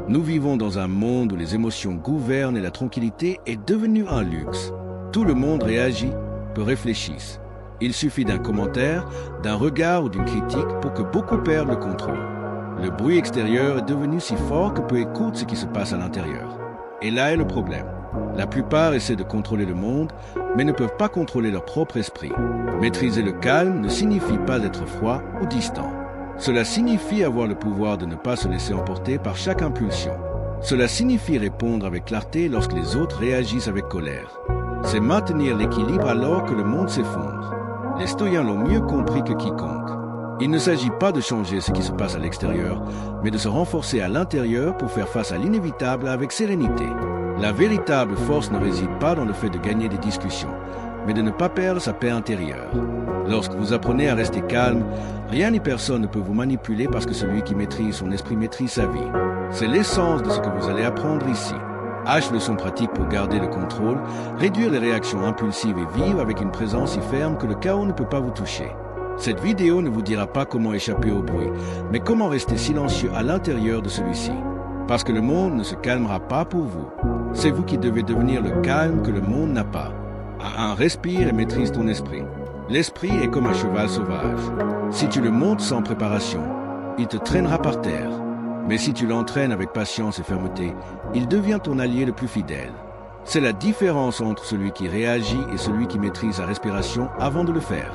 Nous vivons dans un monde où les émotions gouvernent et la tranquillité est devenue un luxe. Tout le monde réagit, peu réfléchissent. Il suffit d'un commentaire, d'un regard ou d'une critique pour que beaucoup perdent le contrôle. Le bruit extérieur est devenu si fort que peu écoutent ce qui se passe à l'intérieur. Et là est le problème. La plupart essaient de contrôler le monde, mais ne peuvent pas contrôler leur propre esprit. Maîtriser le calme ne signifie pas être froid ou distant. Cela signifie avoir le pouvoir de ne pas se laisser emporter par chaque impulsion. Cela signifie répondre avec clarté lorsque les autres réagissent avec colère. C'est maintenir l'équilibre alors que le monde s'effondre. Les stoïens l'ont mieux compris que quiconque. Il ne s'agit pas de changer ce qui se passe à l'extérieur, mais de se renforcer à l'intérieur pour faire face à l'inévitable avec sérénité. La véritable force ne réside pas dans le fait de gagner des discussions, mais de ne pas perdre sa paix intérieure. Lorsque vous apprenez à rester calme, rien ni personne ne peut vous manipuler parce que celui qui maîtrise son esprit maîtrise sa vie. C'est l'essence de ce que vous allez apprendre ici. H leçons pratiques pour garder le contrôle, réduire les réactions impulsives et vivre avec une présence si ferme que le chaos ne peut pas vous toucher. Cette vidéo ne vous dira pas comment échapper au bruit, mais comment rester silencieux à l'intérieur de celui-ci. Parce que le monde ne se calmera pas pour vous. C'est vous qui devez devenir le calme que le monde n'a pas. Respire et maîtrise ton esprit. L'esprit est comme un cheval sauvage. Si tu le montes sans préparation, il te traînera par terre. Mais si tu l'entraînes avec patience et fermeté, il devient ton allié le plus fidèle. C'est la différence entre celui qui réagit et celui qui maîtrise sa respiration avant de le faire.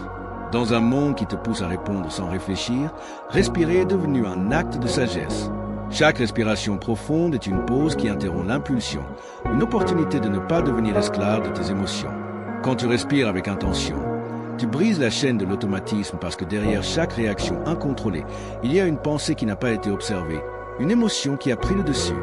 Dans un monde qui te pousse à répondre sans réfléchir, respirer est devenu un acte de sagesse. Chaque respiration profonde est une pause qui interrompt l'impulsion, une opportunité de ne pas devenir esclave de tes émotions. Quand tu respires avec intention, tu brises la chaîne de l'automatisme parce que derrière chaque réaction incontrôlée, il y a une pensée qui n'a pas été observée, une émotion qui a pris le dessus.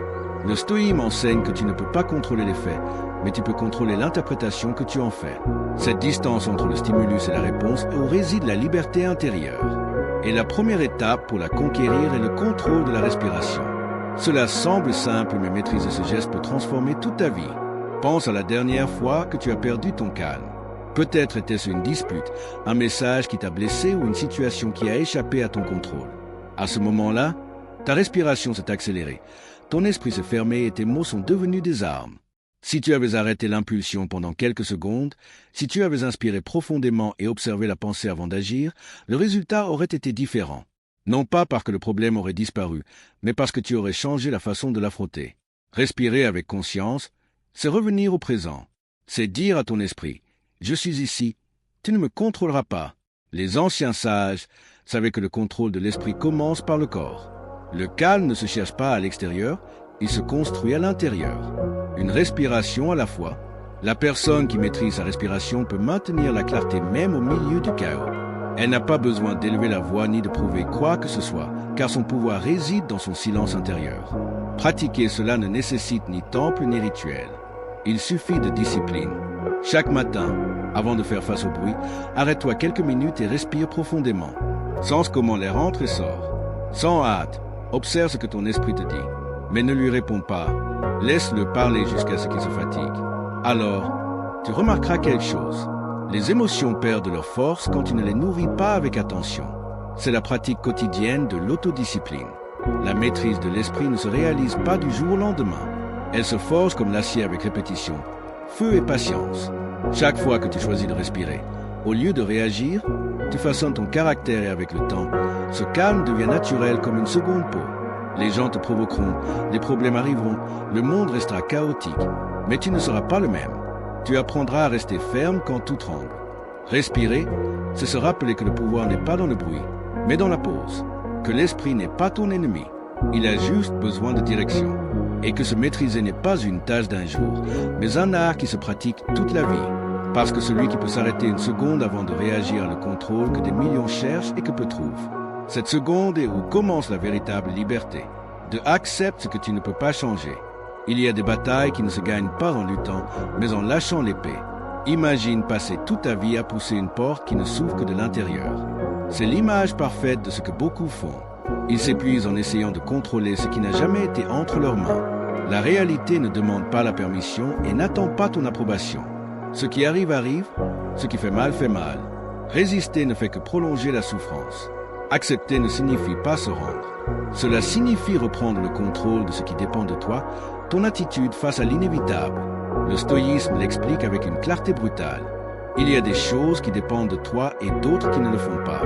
Le stoïsme enseigne que tu ne peux pas contrôler les faits, mais tu peux contrôler l'interprétation que tu en fais. Cette distance entre le stimulus et la réponse est où réside la liberté intérieure. Et la première étape pour la conquérir est le contrôle de la respiration. Cela semble simple, mais maîtriser ce geste peut transformer toute ta vie. Pense à la dernière fois que tu as perdu ton calme. Peut-être était-ce une dispute, un message qui t'a blessé ou une situation qui a échappé à ton contrôle. À ce moment-là, ta respiration s'est accélérée, ton esprit s'est fermé et tes mots sont devenus des armes. Si tu avais arrêté l'impulsion pendant quelques secondes, si tu avais inspiré profondément et observé la pensée avant d'agir, le résultat aurait été différent. Non pas parce que le problème aurait disparu, mais parce que tu aurais changé la façon de l'affronter. Respirer avec conscience, c'est revenir au présent. C'est dire à ton esprit, « Je suis ici, tu ne me contrôleras pas ». Les anciens sages savaient que le contrôle de l'esprit commence par le corps. Le calme ne se cherche pas à l'extérieur, il se construit à l'intérieur. Une respiration à la fois. La personne qui maîtrise sa respiration peut maintenir la clarté même au milieu du chaos. Elle n'a pas besoin d'élever la voix ni de prouver quoi que ce soit, car son pouvoir réside dans son silence intérieur. Pratiquer cela ne nécessite ni temple ni rituel. Il suffit de discipline. Chaque matin, avant de faire face au bruit, arrête-toi quelques minutes et respire profondément. Sens comment l'air entre et sort. Sans hâte, observe ce que ton esprit te dit. Mais ne lui réponds pas. Laisse-le parler jusqu'à ce qu'il se fatigue. Alors, tu remarqueras quelque chose. Les émotions perdent leur force quand tu ne les nourris pas avec attention. C'est la pratique quotidienne de l'autodiscipline. La maîtrise de l'esprit ne se réalise pas du jour au lendemain. Elle se forge comme l'acier avec répétition. Feu et patience. Chaque fois que tu choisis de respirer, au lieu de réagir, tu façonnes ton caractère et avec le temps, ce calme devient naturel comme une seconde peau. Les gens te provoqueront, les problèmes arriveront, le monde restera chaotique, mais tu ne seras pas le même. Tu apprendras à rester ferme quand tout tremble. Respirer, c'est se rappeler que le pouvoir n'est pas dans le bruit, mais dans la pause, que l'esprit n'est pas ton ennemi, il a juste besoin de direction, et que se maîtriser n'est pas une tâche d'un jour, mais un art qui se pratique toute la vie, parce que celui qui peut s'arrêter une seconde avant de réagir a le contrôle que des millions cherchent et que peu trouvent. Cette seconde est où commence la véritable liberté. De accepte ce que tu ne peux pas changer. Il y a des batailles qui ne se gagnent pas en luttant, mais en lâchant l'épée. Imagine passer toute ta vie à pousser une porte qui ne s'ouvre que de l'intérieur. C'est l'image parfaite de ce que beaucoup font. Ils s'épuisent en essayant de contrôler ce qui n'a jamais été entre leurs mains. La réalité ne demande pas la permission et n'attend pas ton approbation. Ce qui arrive, arrive. Ce qui fait mal, fait mal. Résister ne fait que prolonger la souffrance. Accepter ne signifie pas se rendre. Cela signifie reprendre le contrôle de ce qui dépend de toi, ton attitude face à l'inévitable. Le stoïsme l'explique avec une clarté brutale. Il y a des choses qui dépendent de toi et d'autres qui ne le font pas.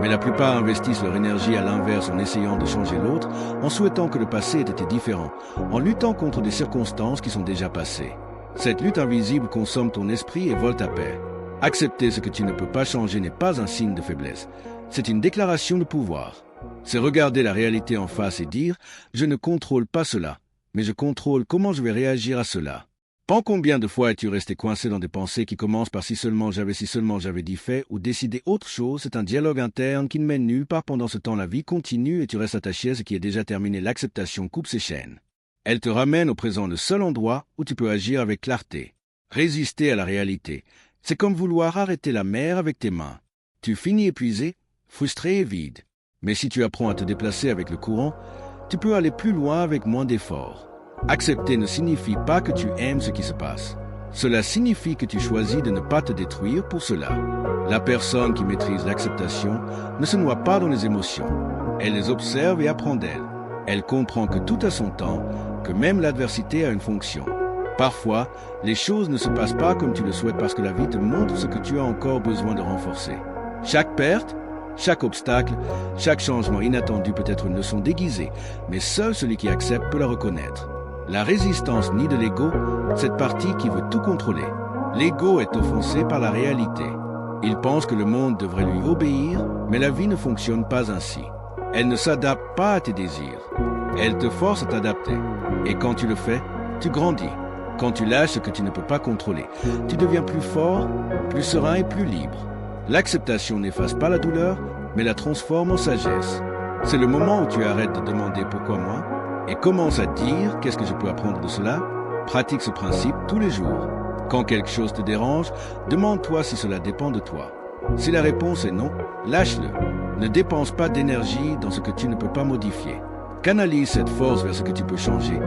Mais la plupart investissent leur énergie à l'inverse en essayant de changer l'autre, en souhaitant que le passé ait été différent, en luttant contre des circonstances qui sont déjà passées. Cette lutte invisible consomme ton esprit et vole ta paix. Accepter ce que tu ne peux pas changer n'est pas un signe de faiblesse. C'est une déclaration de pouvoir. C'est regarder la réalité en face et dire « Je ne contrôle pas cela, mais je contrôle comment je vais réagir à cela ». Combien de fois es-tu resté coincé dans des pensées qui commencent par si seulement j'avais dit fait ou décidé autre chose? C'est un dialogue interne qui ne mène nulle part. Pendant ce temps, la vie continue et tu restes attaché à ce qui est déjà terminé. L'acceptation coupe ses chaînes. Elle te ramène au présent, le seul endroit où tu peux agir avec clarté. Résister à la réalité, c'est comme vouloir arrêter la mer avec tes mains. Tu finis épuisé, frustré et vide. Mais si tu apprends à te déplacer avec le courant, tu peux aller plus loin avec moins d'efforts. Accepter ne signifie pas que tu aimes ce qui se passe. Cela signifie que tu choisis de ne pas te détruire pour cela. La personne qui maîtrise l'acceptation ne se noie pas dans les émotions. Elle les observe et apprend d'elles. Elle comprend que tout a son temps, que même l'adversité a une fonction. Parfois, les choses ne se passent pas comme tu le souhaites parce que la vie te montre ce que tu as encore besoin de renforcer. Chaque perte, chaque obstacle, chaque changement inattendu peut être une leçon déguisée, mais seul celui qui accepte peut la reconnaître. La résistance nie de l'ego, cette partie qui veut tout contrôler. L'ego est offensé par la réalité. Il pense que le monde devrait lui obéir, mais la vie ne fonctionne pas ainsi. Elle ne s'adapte pas à tes désirs. Elle te force à t'adapter. Et quand tu le fais, tu grandis. Quand tu lâches ce que tu ne peux pas contrôler, tu deviens plus fort, plus serein et plus libre. L'acceptation n'efface pas la douleur, mais la transforme en sagesse. C'est le moment où tu arrêtes de demander pourquoi moi et commence à dire qu'est-ce que je peux apprendre de cela. Pratique ce principe tous les jours. Quand quelque chose te dérange, demande-toi si cela dépend de toi. Si la réponse est non, lâche-le. Ne dépense pas d'énergie dans ce que tu ne peux pas modifier. Canalise cette force vers ce que tu peux changer.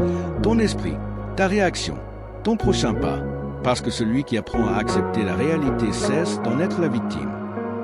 Ton esprit, ta réaction, ton prochain pas. Parce que celui qui apprend à accepter la réalité cesse d'en être la victime.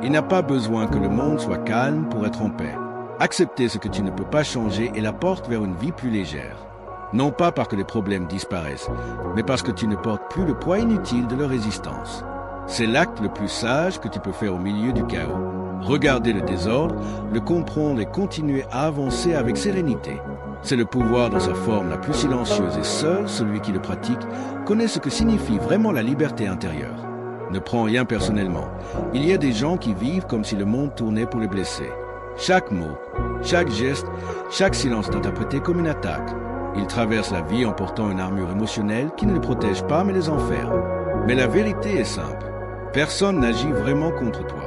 Il n'a pas besoin que le monde soit calme pour être en paix. Accepter ce que tu ne peux pas changer est la porte vers une vie plus légère. Non pas parce que les problèmes disparaissent, mais parce que tu ne portes plus le poids inutile de leur résistance. C'est l'acte le plus sage que tu peux faire au milieu du chaos. Regarder le désordre, le comprendre et continuer à avancer avec sérénité. C'est le pouvoir dans sa forme la plus silencieuse et seul celui qui le pratique connaît ce que signifie vraiment la liberté intérieure. Ne prends rien personnellement. Il y a des gens qui vivent comme si le monde tournait pour les blesser. Chaque mot, chaque geste, chaque silence est interprété comme une attaque. Ils traversent la vie en portant une armure émotionnelle qui ne les protège pas mais les enferme. Mais la vérité est simple. Personne n'agit vraiment contre toi.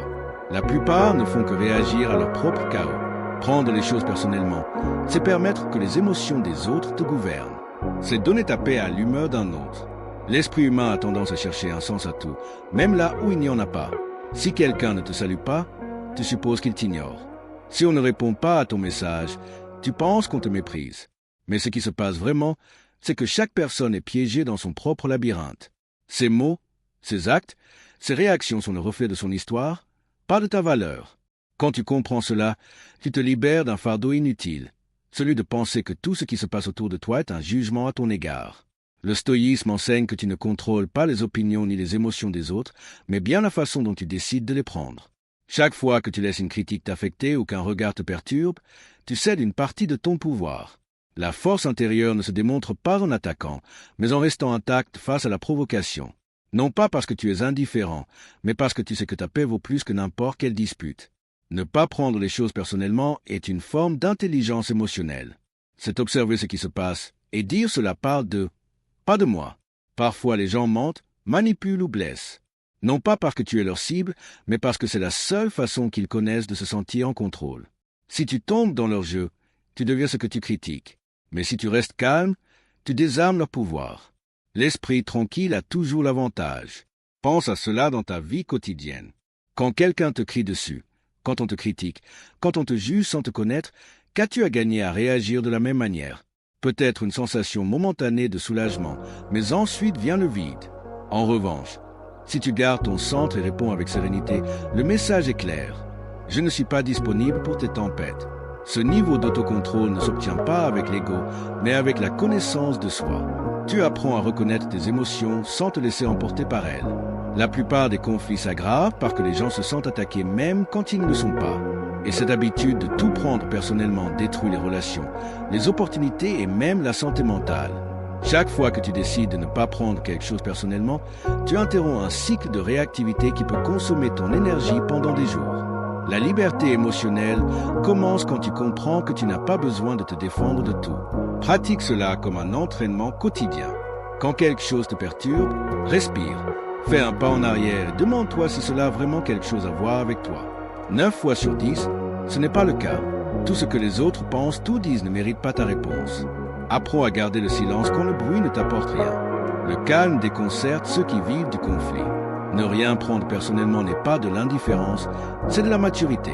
La plupart ne font que réagir à leur propre chaos. Prendre les choses personnellement, c'est permettre que les émotions des autres te gouvernent. C'est donner ta paix à l'humeur d'un autre. L'esprit humain a tendance à chercher un sens à tout, même là où il n'y en a pas. Si quelqu'un ne te salue pas, tu supposes qu'il t'ignore. Si on ne répond pas à ton message, tu penses qu'on te méprise. Mais ce qui se passe vraiment, c'est que chaque personne est piégée dans son propre labyrinthe. Ses mots, ses actes, ses réactions sont le reflet de son histoire, pas de ta valeur. Quand tu comprends cela, tu te libères d'un fardeau inutile, celui de penser que tout ce qui se passe autour de toi est un jugement à ton égard. Le stoïsme enseigne que tu ne contrôles pas les opinions ni les émotions des autres, mais bien la façon dont tu décides de les prendre. Chaque fois que tu laisses une critique t'affecter ou qu'un regard te perturbe, tu cèdes une partie de ton pouvoir. La force intérieure ne se démontre pas en attaquant, mais en restant intacte face à la provocation. Non pas parce que tu es indifférent, mais parce que tu sais que ta paix vaut plus que n'importe quelle dispute. Ne pas prendre les choses personnellement est une forme d'intelligence émotionnelle. C'est observer ce qui se passe et dire cela parle de, pas de moi. Parfois les gens mentent, manipulent ou blessent. Non pas parce que tu es leur cible, mais parce que c'est la seule façon qu'ils connaissent de se sentir en contrôle. Si tu tombes dans leur jeu, tu deviens ce que tu critiques. Mais si tu restes calme, tu désarmes leur pouvoir. L'esprit tranquille a toujours l'avantage. Pense à cela dans ta vie quotidienne. Quand quelqu'un te crie dessus, quand on te critique, quand on te juge sans te connaître, qu'as-tu à gagner à réagir de la même manière? Peut-être une sensation momentanée de soulagement, mais ensuite vient le vide. En revanche, si tu gardes ton centre et réponds avec sérénité, le message est clair. Je ne suis pas disponible pour tes tempêtes. Ce niveau d'autocontrôle ne s'obtient pas avec l'ego, mais avec la connaissance de soi. Tu apprends à reconnaître tes émotions sans te laisser emporter par elles. La plupart des conflits s'aggravent parce que les gens se sentent attaqués même quand ils ne le sont pas. Et cette habitude de tout prendre personnellement détruit les relations, les opportunités et même la santé mentale. Chaque fois que tu décides de ne pas prendre quelque chose personnellement, tu interromps un cycle de réactivité qui peut consommer ton énergie pendant des jours. La liberté émotionnelle commence quand tu comprends que tu n'as pas besoin de te défendre de tout. Pratique cela comme un entraînement quotidien. Quand quelque chose te perturbe, respire. Fais un pas en arrière et demande-toi si cela a vraiment quelque chose à voir avec toi. 9 fois sur 10, ce n'est pas le cas. Tout ce que les autres pensent, tout disent ne mérite pas ta réponse. Apprends à garder le silence quand le bruit ne t'apporte rien. Le calme déconcerte ceux qui vivent du conflit. Ne rien prendre personnellement n'est pas de l'indifférence, c'est de la maturité.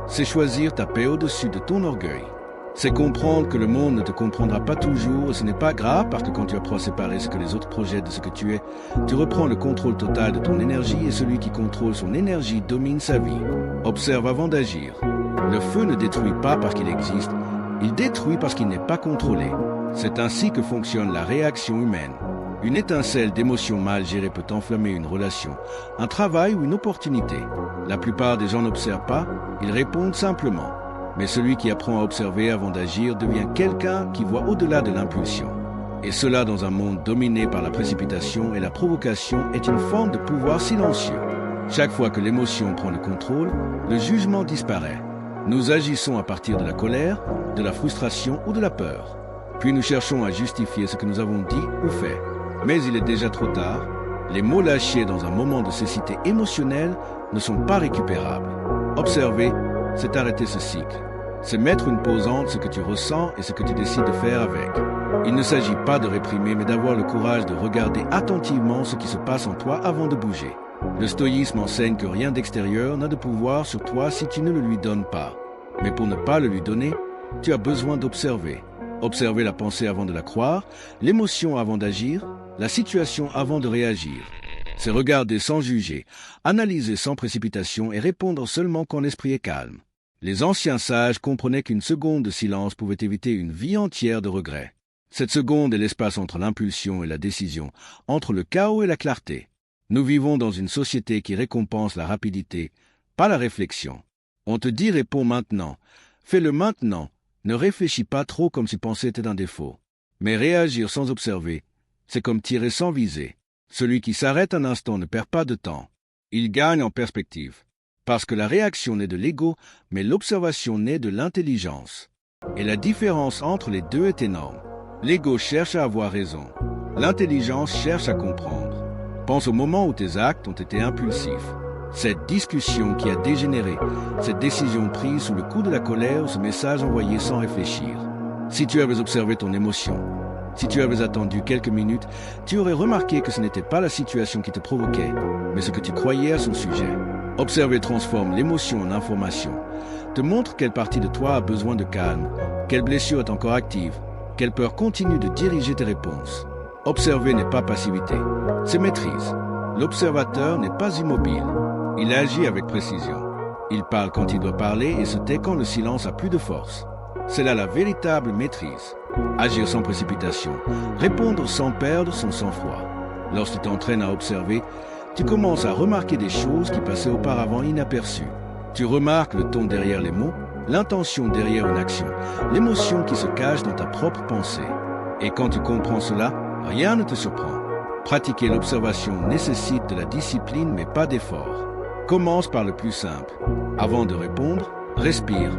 C'est choisir ta paix au-dessus de ton orgueil. C'est comprendre que le monde ne te comprendra pas toujours et ce n'est pas grave parce que quand tu apprends à séparer ce que les autres projettent de ce que tu es, tu reprends le contrôle total de ton énergie et celui qui contrôle son énergie domine sa vie. Observe avant d'agir. Le feu ne détruit pas parce qu'il existe, il détruit parce qu'il n'est pas contrôlé. C'est ainsi que fonctionne la réaction humaine. Une étincelle d'émotions mal gérées peut enflammer une relation, un travail ou une opportunité. La plupart des gens n'observent pas, ils répondent simplement. Mais celui qui apprend à observer avant d'agir devient quelqu'un qui voit au-delà de l'impulsion. Et cela dans un monde dominé par la précipitation et la provocation est une forme de pouvoir silencieux. Chaque fois que l'émotion prend le contrôle, le jugement disparaît. Nous agissons à partir de la colère, de la frustration ou de la peur. Puis nous cherchons à justifier ce que nous avons dit ou fait. Mais il est déjà trop tard. Les mots lâchés dans un moment de cécité émotionnelle ne sont pas récupérables. Observer, c'est arrêter ce cycle. C'est mettre une pause entre ce que tu ressens et ce que tu décides de faire avec. Il ne s'agit pas de réprimer, mais d'avoir le courage de regarder attentivement ce qui se passe en toi avant de bouger. Le stoïsme enseigne que rien d'extérieur n'a de pouvoir sur toi si tu ne le lui donnes pas. Mais pour ne pas le lui donner, tu as besoin d'observer. Observer la pensée avant de la croire, l'émotion avant d'agir, la situation avant de réagir. C'est regarder sans juger, analyser sans précipitation et répondre seulement quand l'esprit est calme. Les anciens sages comprenaient qu'une seconde de silence pouvait éviter une vie entière de regrets. Cette seconde est l'espace entre l'impulsion et la décision, entre le chaos et la clarté. Nous vivons dans une société qui récompense la rapidité, pas la réflexion. On te dit réponds maintenant, fais-le maintenant, ne réfléchis pas trop comme si penser était un défaut. Mais réagir sans observer, c'est comme tirer sans viser. Celui qui s'arrête un instant ne perd pas de temps. Il gagne en perspective. Parce que la réaction naît de l'ego, mais l'observation naît de l'intelligence. Et la différence entre les deux est énorme. L'ego cherche à avoir raison. L'intelligence cherche à comprendre. Pense au moment où tes actes ont été impulsifs. Cette discussion qui a dégénéré, cette décision prise sous le coup de la colère ou ce message envoyé sans réfléchir. Si tu avais observé ton émotion, si tu avais attendu quelques minutes, tu aurais remarqué que ce n'était pas la situation qui te provoquait, mais ce que tu croyais à son sujet. Observer transforme l'émotion en information, te montre quelle partie de toi a besoin de calme, quelle blessure est encore active, quelle peur continue de diriger tes réponses. Observer n'est pas passivité, c'est maîtrise. L'observateur n'est pas immobile, il agit avec précision. Il parle quand il doit parler et se tait quand le silence a plus de force. C'est là la véritable maîtrise. Agir sans précipitation, répondre sans perdre son sang-froid. Lorsque tu t'entraînes à observer, tu commences à remarquer des choses qui passaient auparavant inaperçues. Tu remarques le ton derrière les mots, l'intention derrière une action, l'émotion qui se cache dans ta propre pensée. Et quand tu comprends cela, rien ne te surprend. Pratiquer l'observation nécessite de la discipline mais pas d'effort. Commence par le plus simple. Avant de répondre, respire.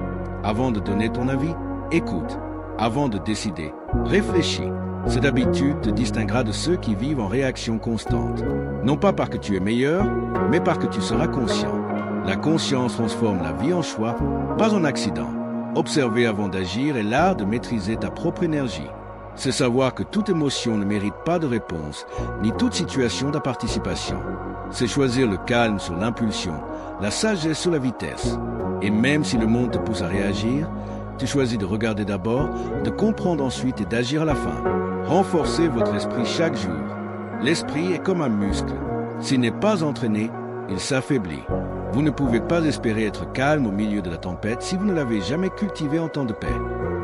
Avant de donner ton avis, écoute. Avant de décider, réfléchis. Cette habitude te distinguera de ceux qui vivent en réaction constante. Non pas parce que tu es meilleur, mais parce que tu seras conscient. La conscience transforme la vie en choix, pas en accident. Observer avant d'agir est l'art de maîtriser ta propre énergie. C'est savoir que toute émotion ne mérite pas de réponse, ni toute situation de participation. C'est choisir le calme sur l'impulsion, la sagesse sur la vitesse. Et même si le monde te pousse à réagir, tu choisis de regarder d'abord, de comprendre ensuite et d'agir à la fin. Renforcez votre esprit chaque jour. L'esprit est comme un muscle. S'il n'est pas entraîné, il s'affaiblit. Vous ne pouvez pas espérer être calme au milieu de la tempête si vous ne l'avez jamais cultivé en temps de paix.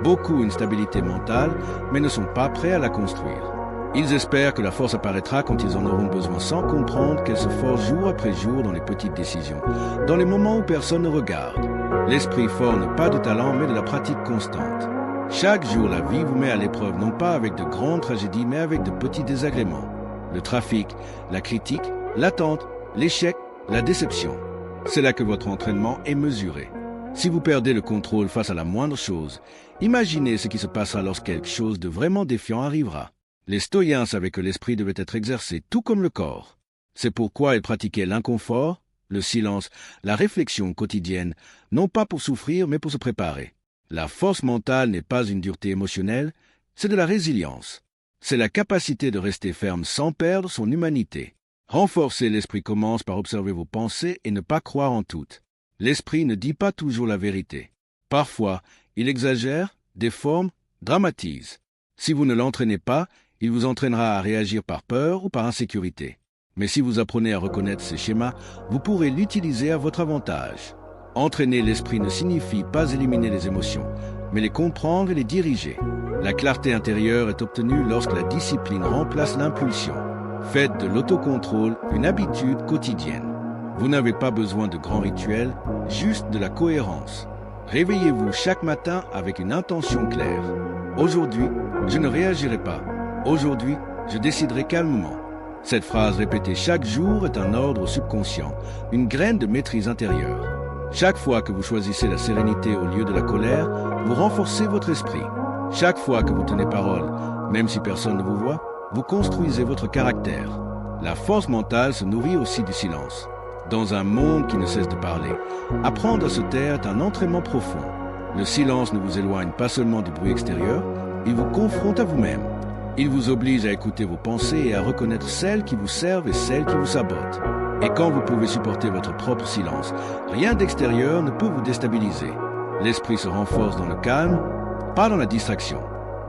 Beaucoup ont une stabilité mentale, mais ne sont pas prêts à la construire. Ils espèrent que la force apparaîtra quand ils en auront besoin sans comprendre qu'elle se forge jour après jour dans les petites décisions, dans les moments où personne ne regarde. L'esprit fort n'a pas de talent, mais de la pratique constante. Chaque jour, la vie vous met à l'épreuve, non pas avec de grandes tragédies, mais avec de petits désagréments. Le trafic, la critique, l'attente, l'échec, la déception. C'est là que votre entraînement est mesuré. Si vous perdez le contrôle face à la moindre chose, imaginez ce qui se passera lorsque quelque chose de vraiment défiant arrivera. Les stoïens savaient que l'esprit devait être exercé tout comme le corps. C'est pourquoi ils pratiquaient l'inconfort, le silence, la réflexion quotidienne, non pas pour souffrir, mais pour se préparer. La force mentale n'est pas une dureté émotionnelle, c'est de la résilience. C'est la capacité de rester ferme sans perdre son humanité. Renforcer l'esprit commence par observer vos pensées et ne pas croire en toutes. L'esprit ne dit pas toujours la vérité. Parfois, il exagère, déforme, dramatise. Si vous ne l'entraînez pas, il vous entraînera à réagir par peur ou par insécurité. Mais si vous apprenez à reconnaître ces schémas, vous pourrez l'utiliser à votre avantage. Entraîner l'esprit ne signifie pas éliminer les émotions, mais les comprendre et les diriger. La clarté intérieure est obtenue lorsque la discipline remplace l'impulsion. Faites de l'autocontrôle une habitude quotidienne. Vous n'avez pas besoin de grands rituels, juste de la cohérence. Réveillez-vous chaque matin avec une intention claire. Aujourd'hui, je ne réagirai pas. Aujourd'hui, je déciderai calmement. Cette phrase répétée chaque jour est un ordre au subconscient, une graine de maîtrise intérieure. Chaque fois que vous choisissez la sérénité au lieu de la colère, vous renforcez votre esprit. Chaque fois que vous tenez parole, même si personne ne vous voit, vous construisez votre caractère. La force mentale se nourrit aussi du silence. Dans un monde qui ne cesse de parler, apprendre à se taire est un entraînement profond. Le silence ne vous éloigne pas seulement du bruit extérieur, il vous confronte à vous-même. Il vous oblige à écouter vos pensées et à reconnaître celles qui vous servent et celles qui vous sabotent. Et quand vous pouvez supporter votre propre silence, rien d'extérieur ne peut vous déstabiliser. L'esprit se renforce dans le calme, pas dans la distraction.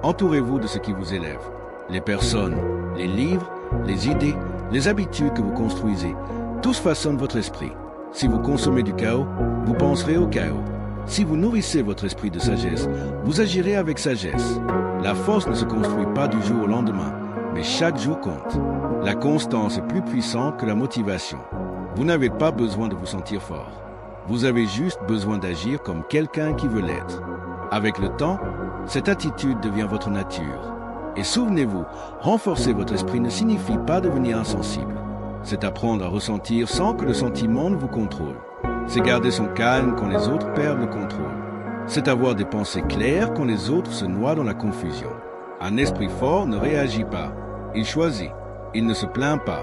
Entourez-vous de ce qui vous élève. Les personnes, les livres, les idées, les habitudes que vous construisez, tous façonnent votre esprit. Si vous consommez du chaos, vous penserez au chaos. Si vous nourrissez votre esprit de sagesse, vous agirez avec sagesse. La force ne se construit pas du jour au lendemain, mais chaque jour compte. La constance est plus puissante que la motivation. Vous n'avez pas besoin de vous sentir fort. Vous avez juste besoin d'agir comme quelqu'un qui veut l'être. Avec le temps, cette attitude devient votre nature. Et souvenez-vous, renforcer votre esprit ne signifie pas devenir insensible. C'est apprendre à ressentir sans que le sentiment ne vous contrôle. C'est garder son calme quand les autres perdent le contrôle. C'est avoir des pensées claires quand les autres se noient dans la confusion. Un esprit fort ne réagit pas. Il choisit. Il ne se plaint pas.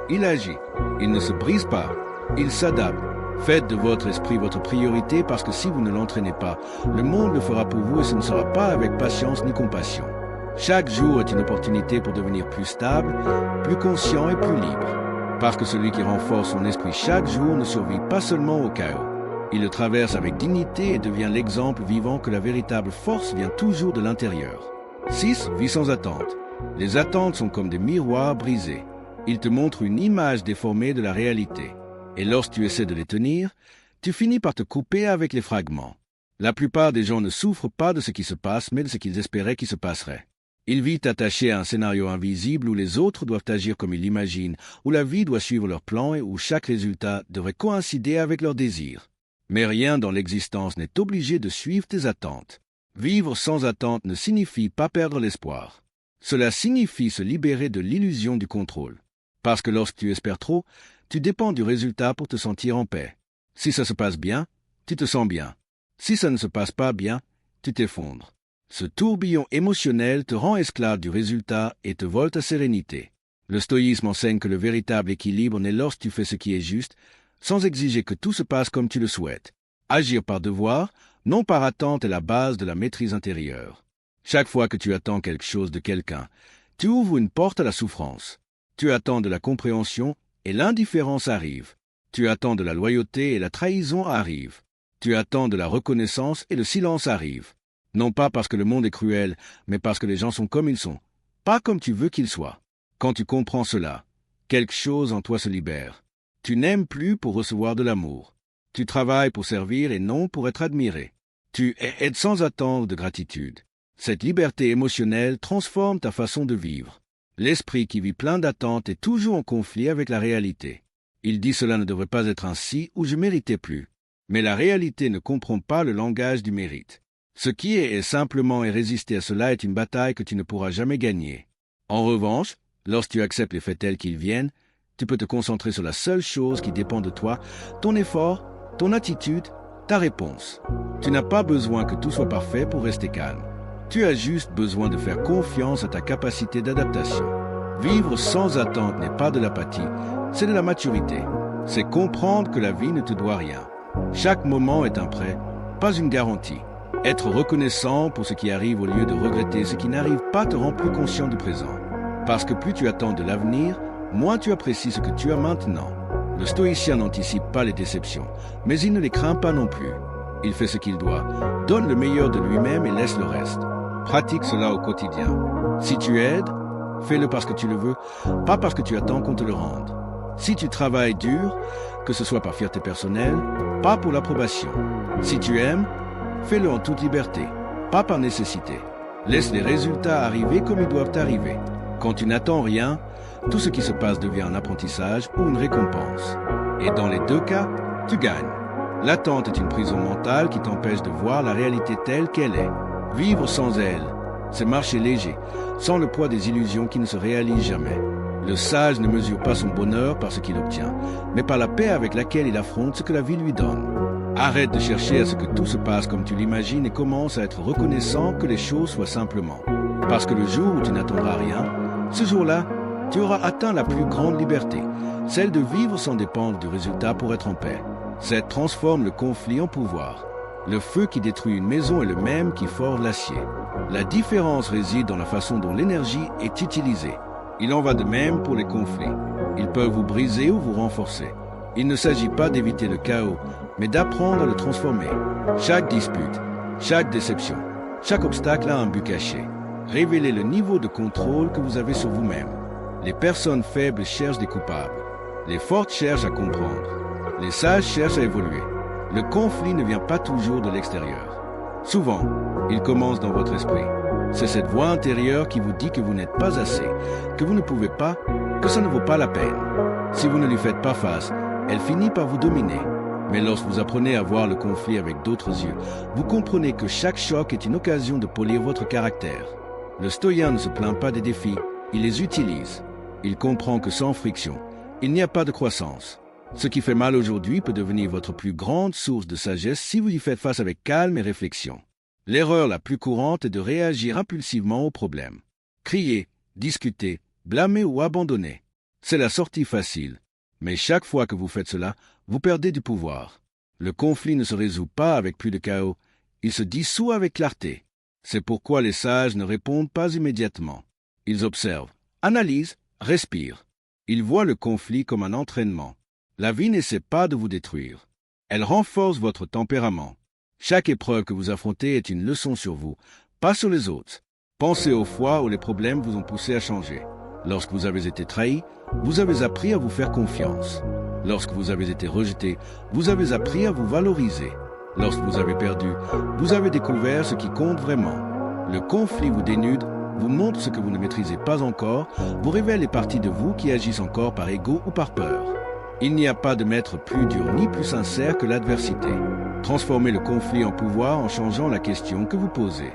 Il agit. Il ne se brise pas. Il s'adapte. Faites de votre esprit votre priorité parce que si vous ne l'entraînez pas, le monde le fera pour vous et ce ne sera pas avec patience ni compassion. Chaque jour est une opportunité pour devenir plus stable, plus conscient et plus libre. Parce que celui qui renforce son esprit chaque jour ne survit pas seulement au chaos. Il le traverse avec dignité et devient l'exemple vivant que la véritable force vient toujours de l'intérieur. 6. Vie sans attente. Les attentes sont comme des miroirs brisés. Ils te montrent une image déformée de la réalité. Et lorsque tu essaies de les tenir, tu finis par te couper avec les fragments. La plupart des gens ne souffrent pas de ce qui se passe, mais de ce qu'ils espéraient qu'il se passerait. Ils vivent attachés à un scénario invisible où les autres doivent agir comme ils l'imaginent, où la vie doit suivre leur plan et où chaque résultat devrait coïncider avec leurs désirs. Mais rien dans l'existence n'est obligé de suivre tes attentes. Vivre sans attente ne signifie pas perdre l'espoir. Cela signifie se libérer de l'illusion du contrôle. Parce que lorsque tu espères trop, tu dépends du résultat pour te sentir en paix. Si ça se passe bien, tu te sens bien. Si ça ne se passe pas bien, tu t'effondres. Ce tourbillon émotionnel te rend esclave du résultat et te vole ta sérénité. Le stoïsme enseigne que le véritable équilibre naît lorsque tu fais ce qui est juste, sans exiger que tout se passe comme tu le souhaites. Agir par devoir, non par attente, est la base de la maîtrise intérieure. Chaque fois que tu attends quelque chose de quelqu'un, tu ouvres une porte à la souffrance. Tu attends de la compréhension et l'indifférence arrive. Tu attends de la loyauté et la trahison arrive. Tu attends de la reconnaissance et le silence arrive. Non pas parce que le monde est cruel, mais parce que les gens sont comme ils sont, pas comme tu veux qu'ils soient. Quand tu comprends cela, quelque chose en toi se libère. Tu n'aimes plus pour recevoir de l'amour. Tu travailles pour servir et non pour être admiré. Tu aides sans attendre de gratitude. Cette liberté émotionnelle transforme ta façon de vivre. L'esprit qui vit plein d'attentes est toujours en conflit avec la réalité. Il dit cela ne devrait pas être ainsi ou je méritais plus. Mais la réalité ne comprend pas le langage du mérite. Ce qui est simplement et résister à cela est une bataille que tu ne pourras jamais gagner. En revanche, lorsque tu acceptes les faits tels qu'ils viennent, tu peux te concentrer sur la seule chose qui dépend de toi, ton effort, ton attitude, ta réponse. Tu n'as pas besoin que tout soit parfait pour rester calme. Tu as juste besoin de faire confiance à ta capacité d'adaptation. Vivre sans attente n'est pas de l'apathie, c'est de la maturité. C'est comprendre que la vie ne te doit rien. Chaque moment est un prêt, pas une garantie. Être reconnaissant pour ce qui arrive au lieu de regretter ce qui n'arrive pas te rend plus conscient du présent. Parce que plus tu attends de l'avenir, moins tu apprécies ce que tu as maintenant. Le stoïcien n'anticipe pas les déceptions, mais il ne les craint pas non plus. Il fait ce qu'il doit, donne le meilleur de lui-même et laisse le reste. Pratique cela au quotidien. Si tu aides, fais-le parce que tu le veux, pas parce que tu attends qu'on te le rende. Si tu travailles dur, que ce soit par fierté personnelle, pas pour l'approbation. Si tu aimes, fais-le en toute liberté, pas par nécessité. Laisse les résultats arriver comme ils doivent arriver. Quand tu n'attends rien, tout ce qui se passe devient un apprentissage ou une récompense. Et dans les deux cas, tu gagnes. L'attente est une prison mentale qui t'empêche de voir la réalité telle qu'elle est. Vivre sans elle, c'est marcher léger, sans le poids des illusions qui ne se réalisent jamais. Le sage ne mesure pas son bonheur par ce qu'il obtient, mais par la paix avec laquelle il affronte ce que la vie lui donne. Arrête de chercher à ce que tout se passe comme tu l'imagines et commence à être reconnaissant que les choses soient simplement. Parce que le jour où tu n'attendras rien, ce jour-là, tu auras atteint la plus grande liberté, celle de vivre sans dépendre du résultat pour être en paix. Cette transforme le conflit en pouvoir. Le feu qui détruit une maison est le même qui forge l'acier. La différence réside dans la façon dont l'énergie est utilisée. Il en va de même pour les conflits. Ils peuvent vous briser ou vous renforcer. Il ne s'agit pas d'éviter le chaos, mais d'apprendre à le transformer. Chaque dispute, chaque déception, chaque obstacle a un but caché. Révélez le niveau de contrôle que vous avez sur vous-même. Les personnes faibles cherchent des coupables. Les fortes cherchent à comprendre. Les sages cherchent à évoluer. Le conflit ne vient pas toujours de l'extérieur. Souvent, il commence dans votre esprit. C'est cette voix intérieure qui vous dit que vous n'êtes pas assez, que vous ne pouvez pas, que ça ne vaut pas la peine. Si vous ne lui faites pas face, elle finit par vous dominer. Mais lorsque vous apprenez à voir le conflit avec d'autres yeux, vous comprenez que chaque choc est une occasion de polir votre caractère. Le stoïen ne se plaint pas des défis, il les utilise. Il comprend que sans friction, il n'y a pas de croissance. Ce qui fait mal aujourd'hui peut devenir votre plus grande source de sagesse si vous y faites face avec calme et réflexion. L'erreur la plus courante est de réagir impulsivement aux problèmes. Crier, discuter, blâmer ou abandonner. C'est la sortie facile. Mais chaque fois que vous faites cela, vous perdez du pouvoir. Le conflit ne se résout pas avec plus de chaos, il se dissout avec clarté. C'est pourquoi les sages ne répondent pas immédiatement. Ils observent, analysent, respirent. Ils voient le conflit comme un entraînement. La vie n'essaie pas de vous détruire. Elle renforce votre tempérament. Chaque épreuve que vous affrontez est une leçon sur vous, pas sur les autres. Pensez aux fois où les problèmes vous ont poussé à changer. Lorsque vous avez été trahi, vous avez appris à vous faire confiance. Lorsque vous avez été rejeté, vous avez appris à vous valoriser. Lorsque vous avez perdu, vous avez découvert ce qui compte vraiment. Le conflit vous dénude, vous montre ce que vous ne maîtrisez pas encore, vous révèle les parties de vous qui agissent encore par ego ou par peur. Il n'y a pas de maître plus dur ni plus sincère que l'adversité. Transformez le conflit en pouvoir en changeant la question que vous posez.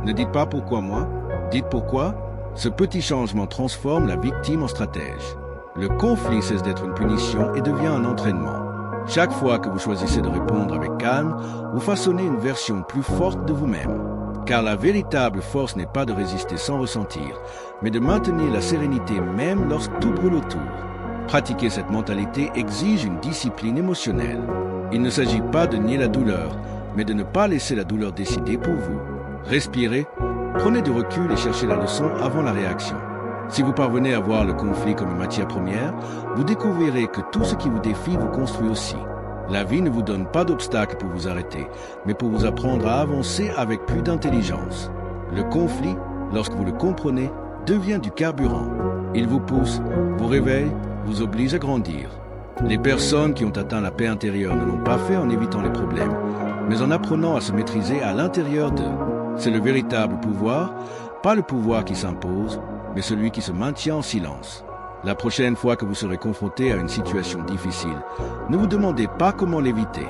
Ne dites pas pourquoi moi, dites pourquoi. Ce petit changement transforme la victime en stratège. Le conflit cesse d'être une punition et devient un entraînement. Chaque fois que vous choisissez de répondre avec calme, vous façonnez une version plus forte de vous-même. Car la véritable force n'est pas de résister sans ressentir, mais de maintenir la sérénité même lorsque tout brûle autour. Pratiquer cette mentalité exige une discipline émotionnelle. Il ne s'agit pas de nier la douleur, mais de ne pas laisser la douleur décider pour vous. Respirez, prenez du recul et cherchez la leçon avant la réaction. Si vous parvenez à voir le conflit comme une matière première, vous découvrirez que tout ce qui vous défie vous construit aussi. La vie ne vous donne pas d'obstacle pour vous arrêter, mais pour vous apprendre à avancer avec plus d'intelligence. Le conflit, lorsque vous le comprenez, devient du carburant. Il vous pousse, vous réveille, vous oblige à grandir. Les personnes qui ont atteint la paix intérieure ne l'ont pas fait en évitant les problèmes, mais en apprenant à se maîtriser à l'intérieur d'eux. C'est le véritable pouvoir, pas le pouvoir qui s'impose, mais celui qui se maintient en silence. La prochaine fois que vous serez confronté à une situation difficile, ne vous demandez pas comment l'éviter.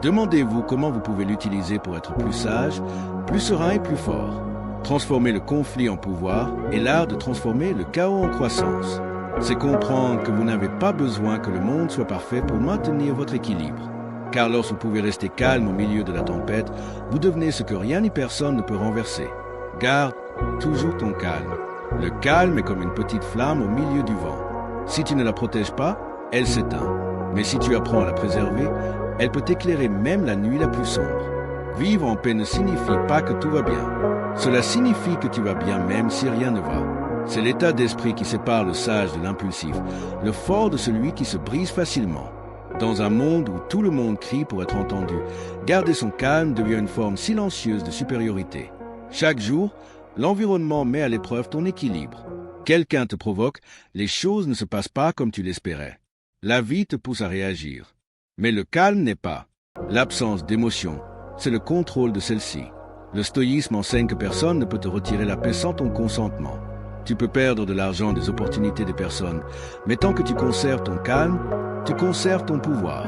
Demandez-vous comment vous pouvez l'utiliser pour être plus sage, plus serein et plus fort. Transformer le conflit en pouvoir est l'art de transformer le chaos en croissance. C'est comprendre que vous n'avez pas besoin que le monde soit parfait pour maintenir votre équilibre. Car lorsque vous pouvez rester calme au milieu de la tempête, vous devenez ce que rien ni personne ne peut renverser. Garde toujours ton calme. Le calme est comme une petite flamme au milieu du vent. Si tu ne la protèges pas, elle s'éteint. Mais si tu apprends à la préserver, elle peut éclairer même la nuit la plus sombre. Vivre en paix ne signifie pas que tout va bien. Cela signifie que tu vas bien même si rien ne va. C'est l'état d'esprit qui sépare le sage de l'impulsif, le fort de celui qui se brise facilement. Dans un monde où tout le monde crie pour être entendu, garder son calme devient une forme silencieuse de supériorité. Chaque jour, l'environnement met à l'épreuve ton équilibre. Quelqu'un te provoque, les choses ne se passent pas comme tu l'espérais. La vie te pousse à réagir. Mais le calme n'est pas l'absence d'émotion, c'est le contrôle de celle-ci. Le stoïsme enseigne que personne ne peut te retirer la paix sans ton consentement. Tu peux perdre de l'argent, des opportunités des personnes, mais tant que tu conserves ton calme, tu conserves ton pouvoir.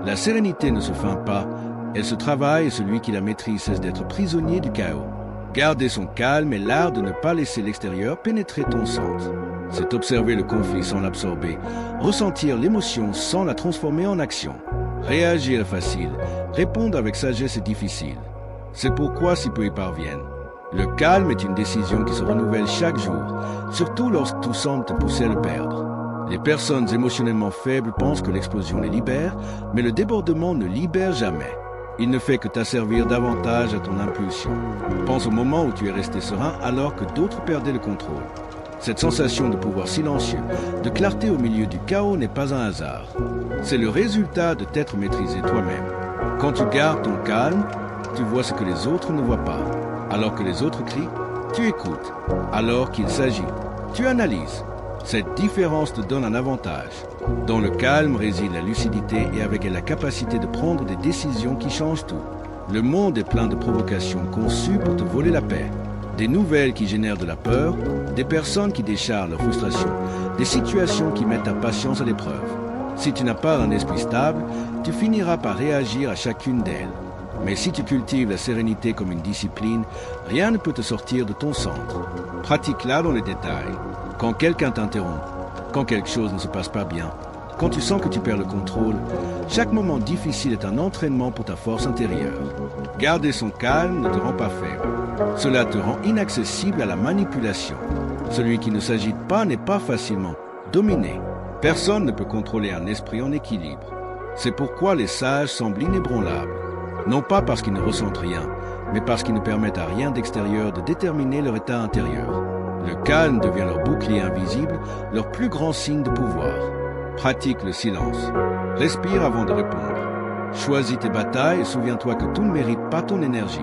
La sérénité ne se feint pas, elle se travaille et celui qui la maîtrise cesse d'être prisonnier du chaos. Garder son calme est l'art de ne pas laisser l'extérieur pénétrer ton centre. C'est observer le conflit sans l'absorber, ressentir l'émotion sans la transformer en action. Réagir est facile, répondre avec sagesse est difficile. C'est pourquoi si peu y parviennent. Le calme est une décision qui se renouvelle chaque jour, surtout lorsque tout semble te pousser à le perdre. Les personnes émotionnellement faibles pensent que l'explosion les libère, mais le débordement ne libère jamais. Il ne fait que t'asservir davantage à ton impulsion. Pense au moment où tu es resté serein alors que d'autres perdaient le contrôle. Cette sensation de pouvoir silencieux, de clarté au milieu du chaos n'est pas un hasard. C'est le résultat de t'être maîtrisé toi-même. Quand tu gardes ton calme, tu vois ce que les autres ne voient pas. Alors que les autres crient, tu écoutes. Alors qu'il s'agit, tu analyses. Cette différence te donne un avantage. Dans le calme réside la lucidité et avec elle la capacité de prendre des décisions qui changent tout. Le monde est plein de provocations conçues pour te voler la paix. Des nouvelles qui génèrent de la peur, des personnes qui déchargent leur frustration, des situations qui mettent ta patience à l'épreuve. Si tu n'as pas un esprit stable, tu finiras par réagir à chacune d'elles. Mais si tu cultives la sérénité comme une discipline, rien ne peut te sortir de ton centre. Pratique-la dans les détails. Quand quelqu'un t'interrompt, quand quelque chose ne se passe pas bien, quand tu sens que tu perds le contrôle, chaque moment difficile est un entraînement pour ta force intérieure. Garder son calme ne te rend pas faible. Cela te rend inaccessible à la manipulation. Celui qui ne s'agite pas n'est pas facilement dominé. Personne ne peut contrôler un esprit en équilibre. C'est pourquoi les sages semblent inébranlables. Non pas parce qu'ils ne ressentent rien, mais parce qu'ils ne permettent à rien d'extérieur de déterminer leur état intérieur. Le calme devient leur bouclier invisible, leur plus grand signe de pouvoir. Pratique le silence. Respire avant de répondre. Choisis tes batailles et souviens-toi que tout ne mérite pas ton énergie.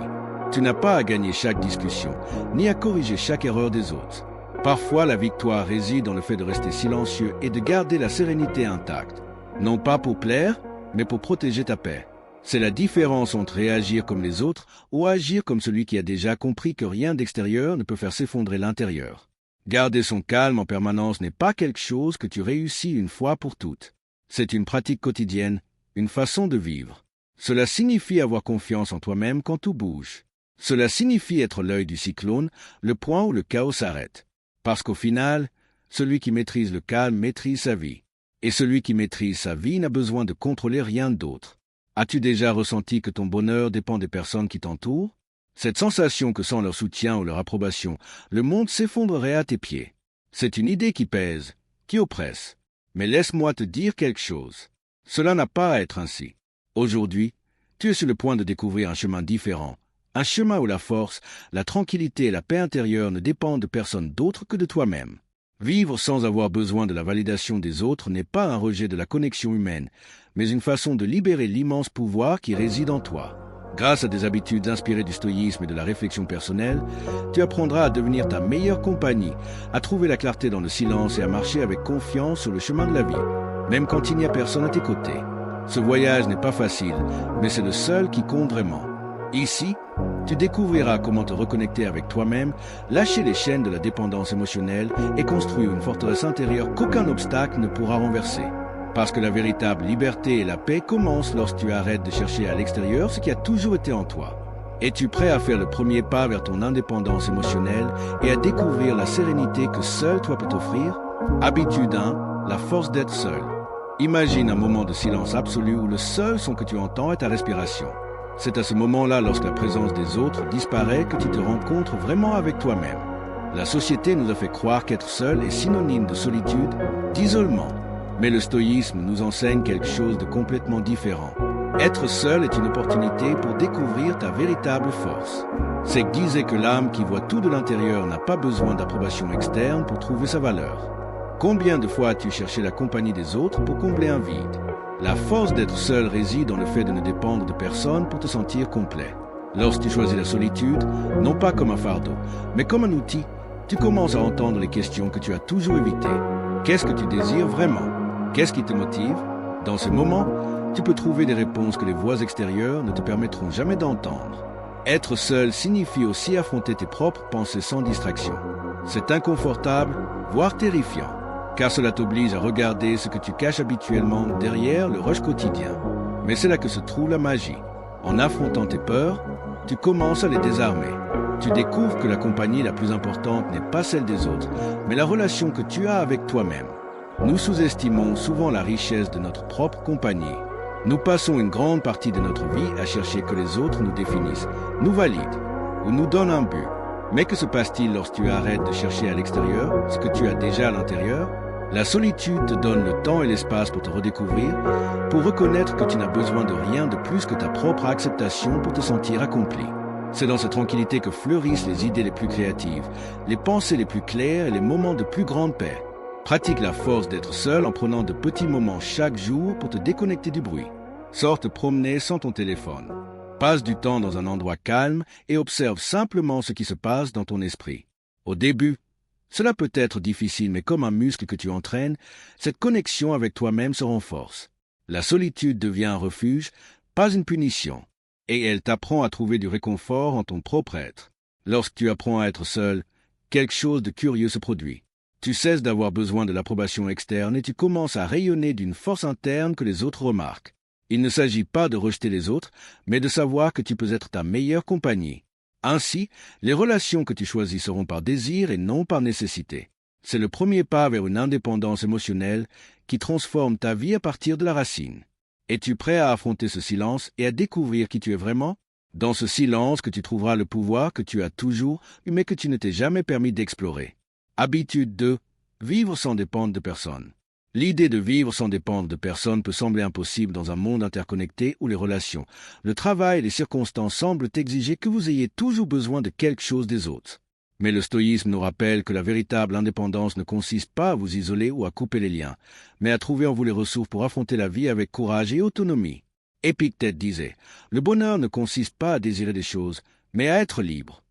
Tu n'as pas à gagner chaque discussion, ni à corriger chaque erreur des autres. Parfois, la victoire réside dans le fait de rester silencieux et de garder la sérénité intacte. Non pas pour plaire, mais pour protéger ta paix. C'est la différence entre réagir comme les autres ou agir comme celui qui a déjà compris que rien d'extérieur ne peut faire s'effondrer l'intérieur. Garder son calme en permanence n'est pas quelque chose que tu réussis une fois pour toutes. C'est une pratique quotidienne, une façon de vivre. Cela signifie avoir confiance en toi-même quand tout bouge. Cela signifie être l'œil du cyclone, le point où le chaos s'arrête. Parce qu'au final, celui qui maîtrise le calme maîtrise sa vie. Et celui qui maîtrise sa vie n'a besoin de contrôler rien d'autre. As-tu déjà ressenti que ton bonheur dépend des personnes qui t'entourent? Cette sensation que sans leur soutien ou leur approbation, le monde s'effondrerait à tes pieds. C'est une idée qui pèse, qui oppresse. Mais laisse-moi te dire quelque chose. Cela n'a pas à être ainsi. Aujourd'hui, tu es sur le point de découvrir un chemin différent. Un chemin où la force, la tranquillité et la paix intérieure ne dépendent de personne d'autre que de toi-même. Vivre sans avoir besoin de la validation des autres n'est pas un rejet de la connexion humaine, mais une façon de libérer l'immense pouvoir qui réside en toi. Grâce à des habitudes inspirées du stoïsme et de la réflexion personnelle, tu apprendras à devenir ta meilleure compagnie, à trouver la clarté dans le silence et à marcher avec confiance sur le chemin de la vie. même quand il n'y a personne à tes côtés. Ce voyage n'est pas facile, mais c'est le seul qui compte vraiment. Ici, tu découvriras comment te reconnecter avec toi-même, lâcher les chaînes de la dépendance émotionnelle et construire une forteresse intérieure qu'aucun obstacle ne pourra renverser. Parce que la véritable liberté et la paix commencent lorsque tu arrêtes de chercher à l'extérieur ce qui a toujours été en toi. Es-tu prêt à faire le premier pas vers ton indépendance émotionnelle et à découvrir la sérénité que seul toi peut t'offrir? Habitude 1, la force d'être seul. Imagine un moment de silence absolu où le seul son que tu entends est ta respiration. C'est à ce moment-là, lorsque la présence des autres disparaît, que tu te rencontres vraiment avec toi-même. La société nous a fait croire qu'être seul est synonyme de solitude, d'isolement. Mais le stoïsme nous enseigne quelque chose de complètement différent. Être seul est une opportunité pour découvrir ta véritable force. C'est que disait que l'âme qui voit tout de l'intérieur n'a pas besoin d'approbation externe pour trouver sa valeur. Combien de fois as-tu cherché la compagnie des autres pour combler un vide? La force d'être seul réside dans le fait de ne dépendre de personne pour te sentir complet. Lorsque tu choisis la solitude, non pas comme un fardeau, mais comme un outil, tu commences à entendre les questions que tu as toujours évitées. Qu'est-ce que tu désires vraiment? Qu'est-ce qui te motive? Dans ce moment, tu peux trouver des réponses que les voix extérieures ne te permettront jamais d'entendre. Être seul signifie aussi affronter tes propres pensées sans distraction. C'est inconfortable, voire terrifiant, car cela t'oblige à regarder ce que tu caches habituellement derrière le rush quotidien. Mais c'est là que se trouve la magie. En affrontant tes peurs, tu commences à les désarmer. Tu découvres que la compagnie la plus importante n'est pas celle des autres, mais la relation que tu as avec toi-même. Nous sous-estimons souvent la richesse de notre propre compagnie. Nous passons une grande partie de notre vie à chercher que les autres nous définissent, nous valident ou nous donnent un but. Mais que se passe-t-il lorsque tu arrêtes de chercher à l'extérieur ce que tu as déjà à l'intérieur? La solitude te donne le temps et l'espace pour te redécouvrir, pour reconnaître que tu n'as besoin de rien de plus que ta propre acceptation pour te sentir accompli. C'est dans cette tranquillité que fleurissent les idées les plus créatives, les pensées les plus claires et les moments de plus grande paix. Pratique la force d'être seul en prenant de petits moments chaque jour pour te déconnecter du bruit. Sors te promener sans ton téléphone. Passe du temps dans un endroit calme et observe simplement ce qui se passe dans ton esprit. Au début, cela peut être difficile, mais comme un muscle que tu entraînes, cette connexion avec toi-même se renforce. La solitude devient un refuge, pas une punition, et elle t'apprend à trouver du réconfort en ton propre être. Lorsque tu apprends à être seul, quelque chose de curieux se produit. Tu cesses d'avoir besoin de l'approbation externe et tu commences à rayonner d'une force interne que les autres remarquent. Il ne s'agit pas de rejeter les autres, mais de savoir que tu peux être ta meilleure compagnie. Ainsi, les relations que tu choisis seront par désir et non par nécessité. C'est le premier pas vers une indépendance émotionnelle qui transforme ta vie à partir de la racine. Es-tu prêt à affronter ce silence et à découvrir qui tu es vraiment? Dans ce silence que tu trouveras le pouvoir que tu as toujours, mais que tu ne t'es jamais permis d'explorer. Habitude 2. Vivre sans dépendre de personne. L'idée de vivre sans dépendre de personne peut sembler impossible dans un monde interconnecté où les relations, le travail et les circonstances semblent exiger que vous ayez toujours besoin de quelque chose des autres. Mais le stoïsme nous rappelle que la véritable indépendance ne consiste pas à vous isoler ou à couper les liens, mais à trouver en vous les ressources pour affronter la vie avec courage et autonomie. Épictète disait, « Le bonheur ne consiste pas à désirer des choses, mais à être libre. »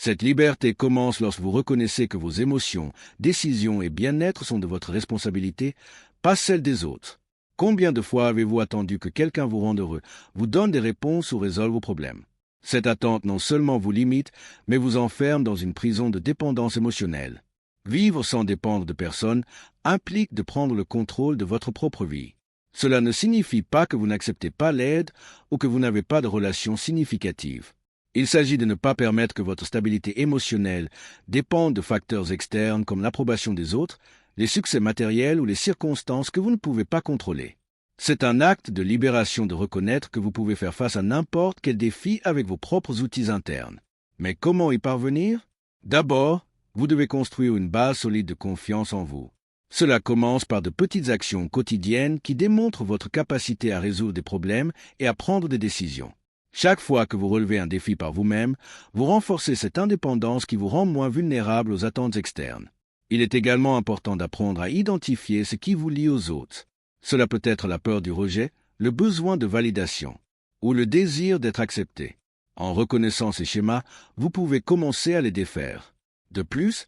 Cette liberté commence lorsque vous reconnaissez que vos émotions, décisions et bien-être sont de votre responsabilité, pas celle des autres. Combien de fois avez-vous attendu que quelqu'un vous rende heureux, vous donne des réponses ou résolve vos problèmes? Cette attente non seulement vous limite, mais vous enferme dans une prison de dépendance émotionnelle. Vivre sans dépendre de personne implique de prendre le contrôle de votre propre vie. Cela ne signifie pas que vous n'acceptez pas l'aide ou que vous n'avez pas de relations significatives. Il s'agit de ne pas permettre que votre stabilité émotionnelle dépende de facteurs externes comme l'approbation des autres, les succès matériels ou les circonstances que vous ne pouvez pas contrôler. C'est un acte de libération de reconnaître que vous pouvez faire face à n'importe quel défi avec vos propres outils internes. Mais comment y parvenir? D'abord, vous devez construire une base solide de confiance en vous. Cela commence par de petites actions quotidiennes qui démontrent votre capacité à résoudre des problèmes et à prendre des décisions. Chaque fois que vous relevez un défi par vous-même, vous renforcez cette indépendance qui vous rend moins vulnérable aux attentes externes. Il est également important d'apprendre à identifier ce qui vous lie aux autres. Cela peut être la peur du rejet, le besoin de validation, ou le désir d'être accepté. En reconnaissant ces schémas, vous pouvez commencer à les défaire. De plus,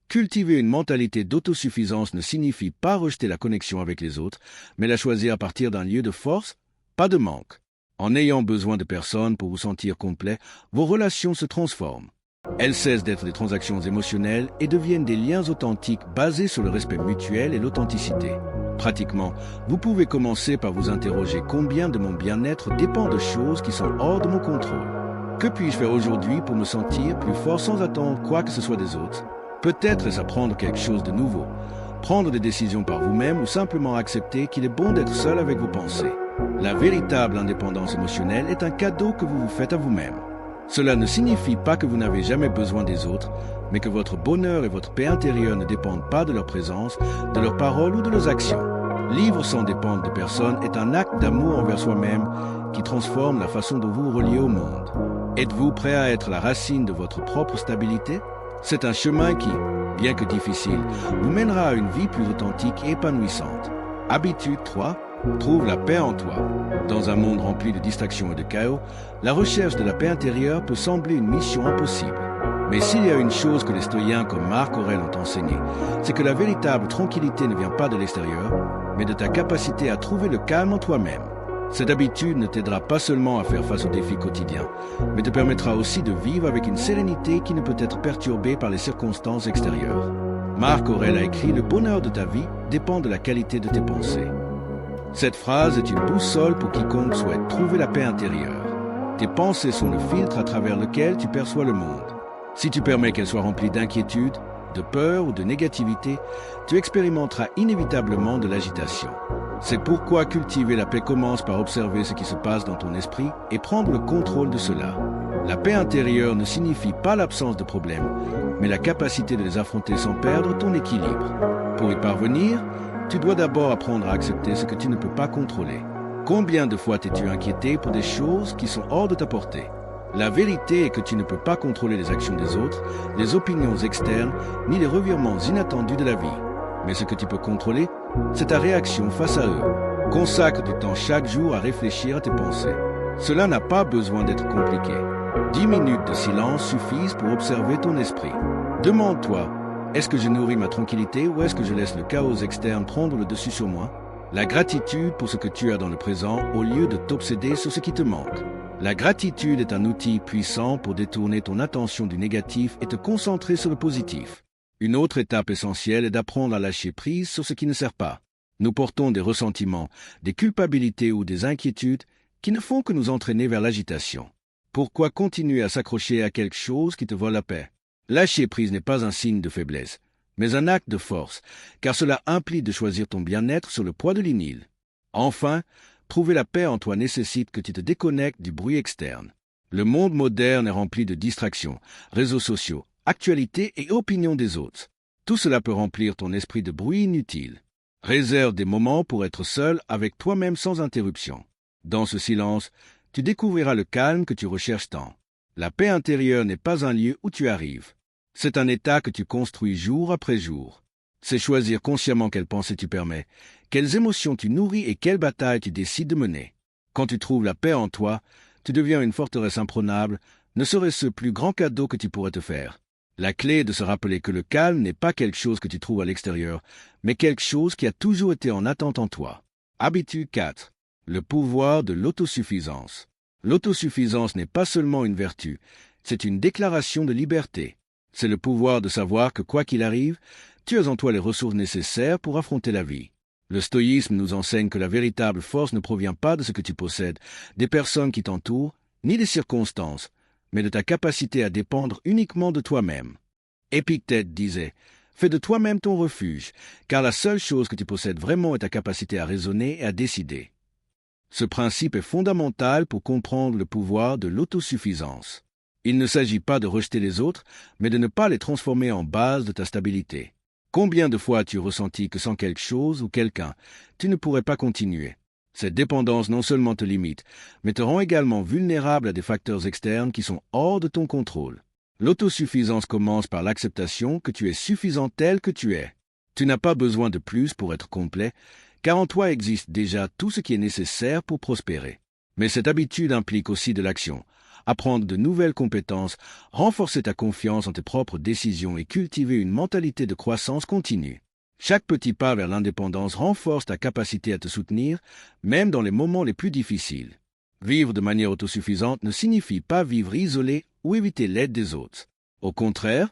Cultiver une mentalité d'autosuffisance ne signifie pas rejeter la connexion avec les autres, mais la choisir à partir d'un lieu de force, pas de manque. En n'ayant besoin de personne pour vous sentir complet, vos relations se transforment. Elles cessent d'être des transactions émotionnelles et deviennent des liens authentiques basés sur le respect mutuel et l'authenticité. Pratiquement, vous pouvez commencer par vous interroger combien de mon bien-être dépend de choses qui sont hors de mon contrôle. Que puis-je faire aujourd'hui pour me sentir plus fort sans attendre quoi que ce soit des autres? Peut-être est-ce apprendre quelque chose de nouveau, prendre des décisions par vous-même ou simplement accepter qu'il est bon d'être seul avec vos pensées. La véritable indépendance émotionnelle est un cadeau que vous vous faites à vous-même. Cela ne signifie pas que vous n'avez jamais besoin des autres, mais que votre bonheur et votre paix intérieure ne dépendent pas de leur présence, de leurs paroles ou de leurs actions. Vivre sans dépendre de personne est un acte d'amour envers soi-même qui transforme la façon dont vous vous reliez au monde. Êtes-vous prêt à être la racine de votre propre stabilité? C'est un chemin qui, bien que difficile, vous mènera à une vie plus authentique et épanouissante. Habitude 3. Trouve la paix en toi. Dans un monde rempli de distractions et de chaos, la recherche de la paix intérieure peut sembler une mission impossible. Mais s'il y a une chose que les stoïens comme Marc Aurèle ont enseigné, c'est que la véritable tranquillité ne vient pas de l'extérieur, mais de ta capacité à trouver le calme en toi-même. Cette habitude ne t'aidera pas seulement à faire face aux défis quotidiens, mais te permettra aussi de vivre avec une sérénité qui ne peut être perturbée par les circonstances extérieures. Marc Aurèle a écrit « Le bonheur de ta vie dépend de la qualité de tes pensées ». Cette phrase est une boussole pour quiconque souhaite trouver la paix intérieure. Tes pensées sont le filtre à travers lequel tu perçois le monde. Si tu permets qu'elles soient remplies d'inquiétude, de peur ou de négativité, tu expérimenteras inévitablement de l'agitation. C'est pourquoi cultiver la paix commence par observer ce qui se passe dans ton esprit et prendre le contrôle de cela. La paix intérieure ne signifie pas l'absence de problèmes, mais la capacité de les affronter sans perdre ton équilibre. Pour y parvenir, tu dois d'abord apprendre à accepter ce que tu ne peux pas contrôler. Combien de fois t'es-tu inquiété pour des choses qui sont hors de ta portée? La vérité est que tu ne peux pas contrôler les actions des autres, les opinions externes, ni les revirements inattendus de la vie. Mais ce que tu peux contrôler, c'est ta réaction face à eux. Consacre du temps chaque jour à réfléchir à tes pensées. Cela n'a pas besoin d'être compliqué. 10 minutes de silence suffisent pour observer ton esprit. Demande-toi, est-ce que je nourris ma tranquillité ou est-ce que je laisse le chaos externe prendre le dessus sur moi? La gratitude pour ce que tu as dans le présent au lieu de t'obséder sur ce qui te manque. La gratitude est un outil puissant pour détourner ton attention du négatif et te concentrer sur le positif. Une autre étape essentielle est d'apprendre à lâcher prise sur ce qui ne sert pas. Nous portons des ressentiments, des culpabilités ou des inquiétudes qui ne font que nous entraîner vers l'agitation. Pourquoi continuer à s'accrocher à quelque chose qui te vole la paix? Lâcher prise n'est pas un signe de faiblesse, mais un acte de force, car cela implique de choisir ton bien-être sur le poids de l'inil. Enfin, trouver la paix en toi nécessite que tu te déconnectes du bruit externe. Le monde moderne est rempli de distractions, réseaux sociaux, actualités et opinions des autres. Tout cela peut remplir ton esprit de bruit inutile. Réserve des moments pour être seul avec toi-même sans interruption. Dans ce silence, tu découvriras le calme que tu recherches tant. La paix intérieure n'est pas un lieu où tu arrives. C'est un état que tu construis jour après jour. C'est choisir consciemment quelles pensées tu permets, quelles émotions tu nourris et quelles batailles tu décides de mener. Quand tu trouves la paix en toi, tu deviens une forteresse imprenable, ne serait-ce le plus grand cadeau que tu pourrais te faire. La clé est de se rappeler que le calme n'est pas quelque chose que tu trouves à l'extérieur, mais quelque chose qui a toujours été en attente en toi. Habitude 4. Le pouvoir de l'autosuffisance. L'autosuffisance n'est pas seulement une vertu, c'est une déclaration de liberté. C'est le pouvoir de savoir que quoi qu'il arrive, tu as en toi les ressources nécessaires pour affronter la vie. Le stoïsme nous enseigne que la véritable force ne provient pas de ce que tu possèdes, des personnes qui t'entourent, ni des circonstances, mais de ta capacité à dépendre uniquement de toi-même. Épictète disait « Fais de toi-même ton refuge, car la seule chose que tu possèdes vraiment est ta capacité à raisonner et à décider. » Ce principe est fondamental pour comprendre le pouvoir de l'autosuffisance. Il ne s'agit pas de rejeter les autres, mais de ne pas les transformer en base de ta stabilité. Combien de fois as-tu ressenti que sans quelque chose ou quelqu'un, tu ne pourrais pas continuer? Cette dépendance non seulement te limite, mais te rend également vulnérable à des facteurs externes qui sont hors de ton contrôle. L'autosuffisance commence par l'acceptation que tu es suffisant tel que tu es. Tu n'as pas besoin de plus pour être complet, car en toi existe déjà tout ce qui est nécessaire pour prospérer. Mais cette habitude implique aussi de l'action. apprendre de nouvelles compétences, renforcer ta confiance en tes propres décisions et cultiver une mentalité de croissance continue. Chaque petit pas vers l'indépendance renforce ta capacité à te soutenir, même dans les moments les plus difficiles. Vivre de manière autosuffisante ne signifie pas vivre isolé ou éviter l'aide des autres. Au contraire,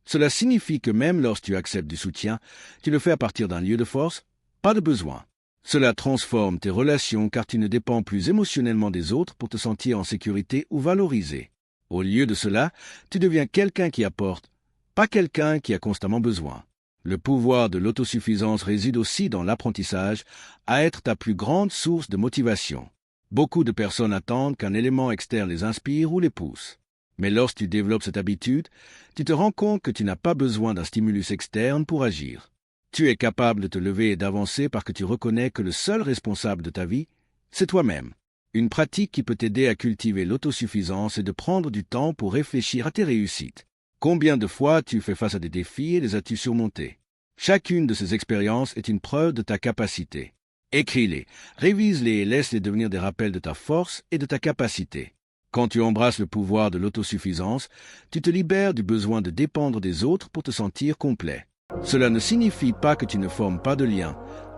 cela signifie que même lorsque tu acceptes du soutien, tu le fais à partir d'un lieu de force, pas de besoin. Cela transforme tes relations car tu ne dépends plus émotionnellement des autres pour te sentir en sécurité ou valorisé. Au lieu de cela, tu deviens quelqu'un qui apporte, pas quelqu'un qui a constamment besoin. Le pouvoir de l'autosuffisance réside aussi dans l'apprentissage à être ta plus grande source de motivation. Beaucoup de personnes attendent qu'un élément externe les inspire ou les pousse. Mais lorsque tu développes cette habitude, tu te rends compte que tu n'as pas besoin d'un stimulus externe pour agir. Tu es capable de te lever et d'avancer parce que tu reconnais que le seul responsable de ta vie, c'est toi-même. Une pratique qui peut t'aider à cultiver l'autosuffisance est de prendre du temps pour réfléchir à tes réussites. Combien de fois tu fais face à des défis et les as-tu surmontés? Chacune de ces expériences est une preuve de ta capacité. Écris-les, révise-les et laisse-les devenir des rappels de ta force et de ta capacité. Quand tu embrasses le pouvoir de l'autosuffisance, tu te libères du besoin de dépendre des autres pour te sentir complet. Cela ne signifie pas que tu ne formes pas de liens,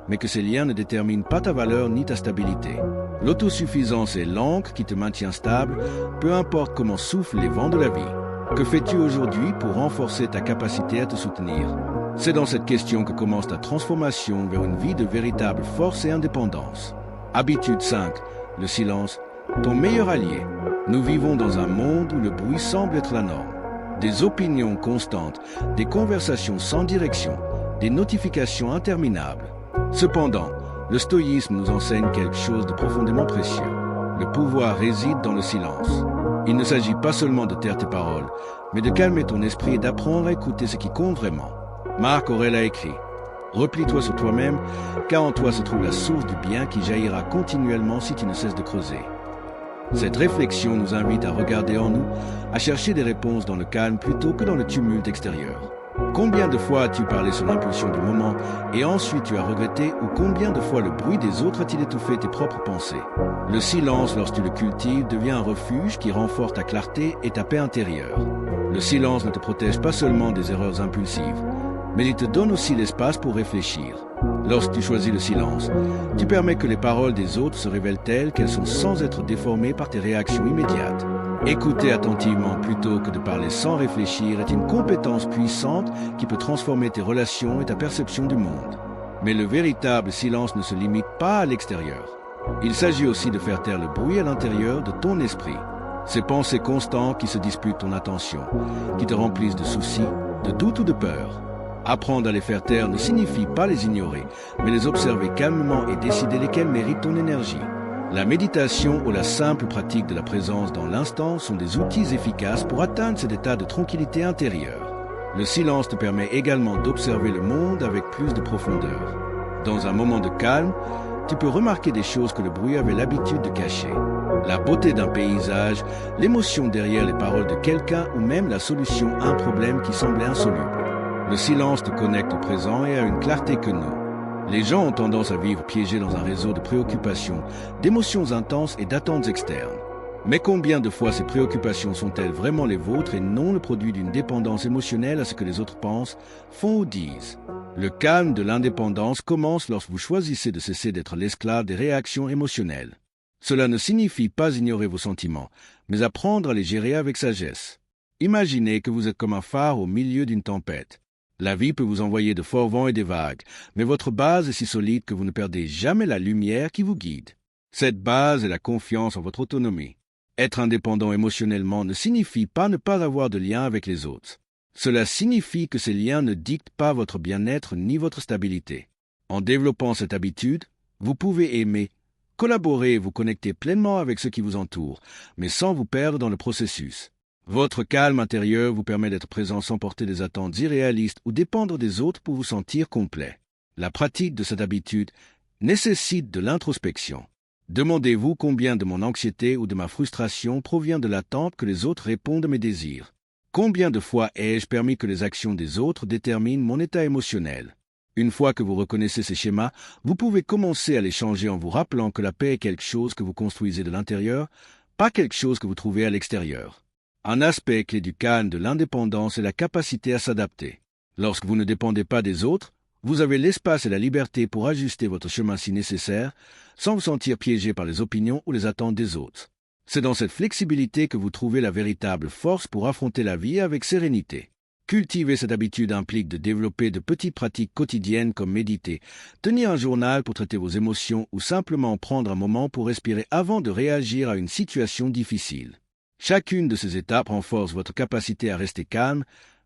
mais que ces liens ne déterminent pas ta valeur ni ta stabilité. L'autosuffisance est l'ancre qui te maintient stable, peu importe comment soufflent les vents de la vie. Que fais-tu aujourd'hui pour renforcer ta capacité à te soutenir? C'est dans cette question que commence ta transformation vers une vie de véritable force et indépendance. Habitude 5. Le silence, ton meilleur allié. Nous vivons dans un monde où le bruit semble être la norme. Des opinions constantes, des conversations sans direction, des notifications interminables. Cependant, le stoïsme nous enseigne quelque chose de profondément précieux. Le pouvoir réside dans le silence. Il ne s'agit pas seulement de taire tes paroles, mais de calmer ton esprit et d'apprendre à écouter ce qui compte vraiment. Marc Aurèle a écrit « Replie-toi sur toi-même, car en toi se trouve la source du bien qui jaillira continuellement si tu ne cesses de creuser. » Cette réflexion nous invite à regarder en nous, à chercher des réponses dans le calme plutôt que dans le tumulte extérieur. Combien de fois as-tu parlé sur l'impulsion du moment et ensuite tu as regretté, ou combien de fois le bruit des autres a-t-il étouffé tes propres pensées? Le silence, lorsque tu le cultives, devient un refuge qui renforce ta clarté et ta paix intérieure. Le silence ne te protège pas seulement des erreurs impulsives, mais il te donne aussi l'espace pour réfléchir. Lorsque tu choisis le silence, tu permets que les paroles des autres se révèlent telles qu'elles sont sans être déformées par tes réactions immédiates. Écouter attentivement plutôt que de parler sans réfléchir est une compétence puissante qui peut transformer tes relations et ta perception du monde. Mais le véritable silence ne se limite pas à l'extérieur. Il s'agit aussi de faire taire le bruit à l'intérieur de ton esprit. Ces pensées constantes qui se disputent ton attention, qui te remplissent de soucis, de doutes ou de peur. Apprendre à les faire taire ne signifie pas les ignorer, mais les observer calmement et décider lesquels méritent ton énergie. La méditation ou la simple pratique de la présence dans l'instant sont des outils efficaces pour atteindre cet état de tranquillité intérieure. Le silence te permet également d'observer le monde avec plus de profondeur. Dans un moment de calme, tu peux remarquer des choses que le bruit avait l'habitude de cacher. La beauté d'un paysage, l'émotion derrière les paroles de quelqu'un ou même la solution à un problème qui semblait insoluble. Le silence te connecte au présent et à une clarté que nous. Les gens ont tendance à vivre piégés dans un réseau de préoccupations, d'émotions intenses et d'attentes externes. Mais combien de fois ces préoccupations sont-elles vraiment les vôtres et non le produit d'une dépendance émotionnelle à ce que les autres pensent, font ou disent? Le calme de l'indépendance commence lorsque vous choisissez de cesser d'être l'esclave des réactions émotionnelles. Cela ne signifie pas ignorer vos sentiments, mais apprendre à les gérer avec sagesse. Imaginez que vous êtes comme un phare au milieu d'une tempête. La vie peut vous envoyer de forts vents et des vagues, mais votre base est si solide que vous ne perdez jamais la lumière qui vous guide. Cette base est la confiance en votre autonomie. Être indépendant émotionnellement ne signifie pas ne pas avoir de lien avec les autres. Cela signifie que ces liens ne dictent pas votre bien-être ni votre stabilité. En développant cette habitude, vous pouvez aimer, collaborer et vous connecter pleinement avec ceux qui vous entourent, mais sans vous perdre dans le processus. Votre calme intérieur vous permet d'être présent sans porter des attentes irréalistes ou dépendre des autres pour vous sentir complet. La pratique de cette habitude nécessite de l'introspection. Demandez-vous combien de mon anxiété ou de ma frustration provient de l'attente que les autres répondent à mes désirs. Combien de fois ai-je permis que les actions des autres déterminent mon état émotionnel? Une fois que vous reconnaissez ces schémas, vous pouvez commencer à les changer en vous rappelant que la paix est quelque chose que vous construisez de l'intérieur, pas quelque chose que vous trouvez à l'extérieur. Un aspect clé du calme de l'indépendance est la capacité à s'adapter. Lorsque vous ne dépendez pas des autres, vous avez l'espace et la liberté pour ajuster votre chemin si nécessaire, sans vous sentir piégé par les opinions ou les attentes des autres. C'est dans cette flexibilité que vous trouvez la véritable force pour affronter la vie avec sérénité. Cultiver cette habitude implique de développer de petites pratiques quotidiennes comme méditer, tenir un journal pour traiter vos émotions ou simplement prendre un moment pour respirer avant de réagir à une situation difficile. Chacune de ces étapes renforce votre capacité à rester calme,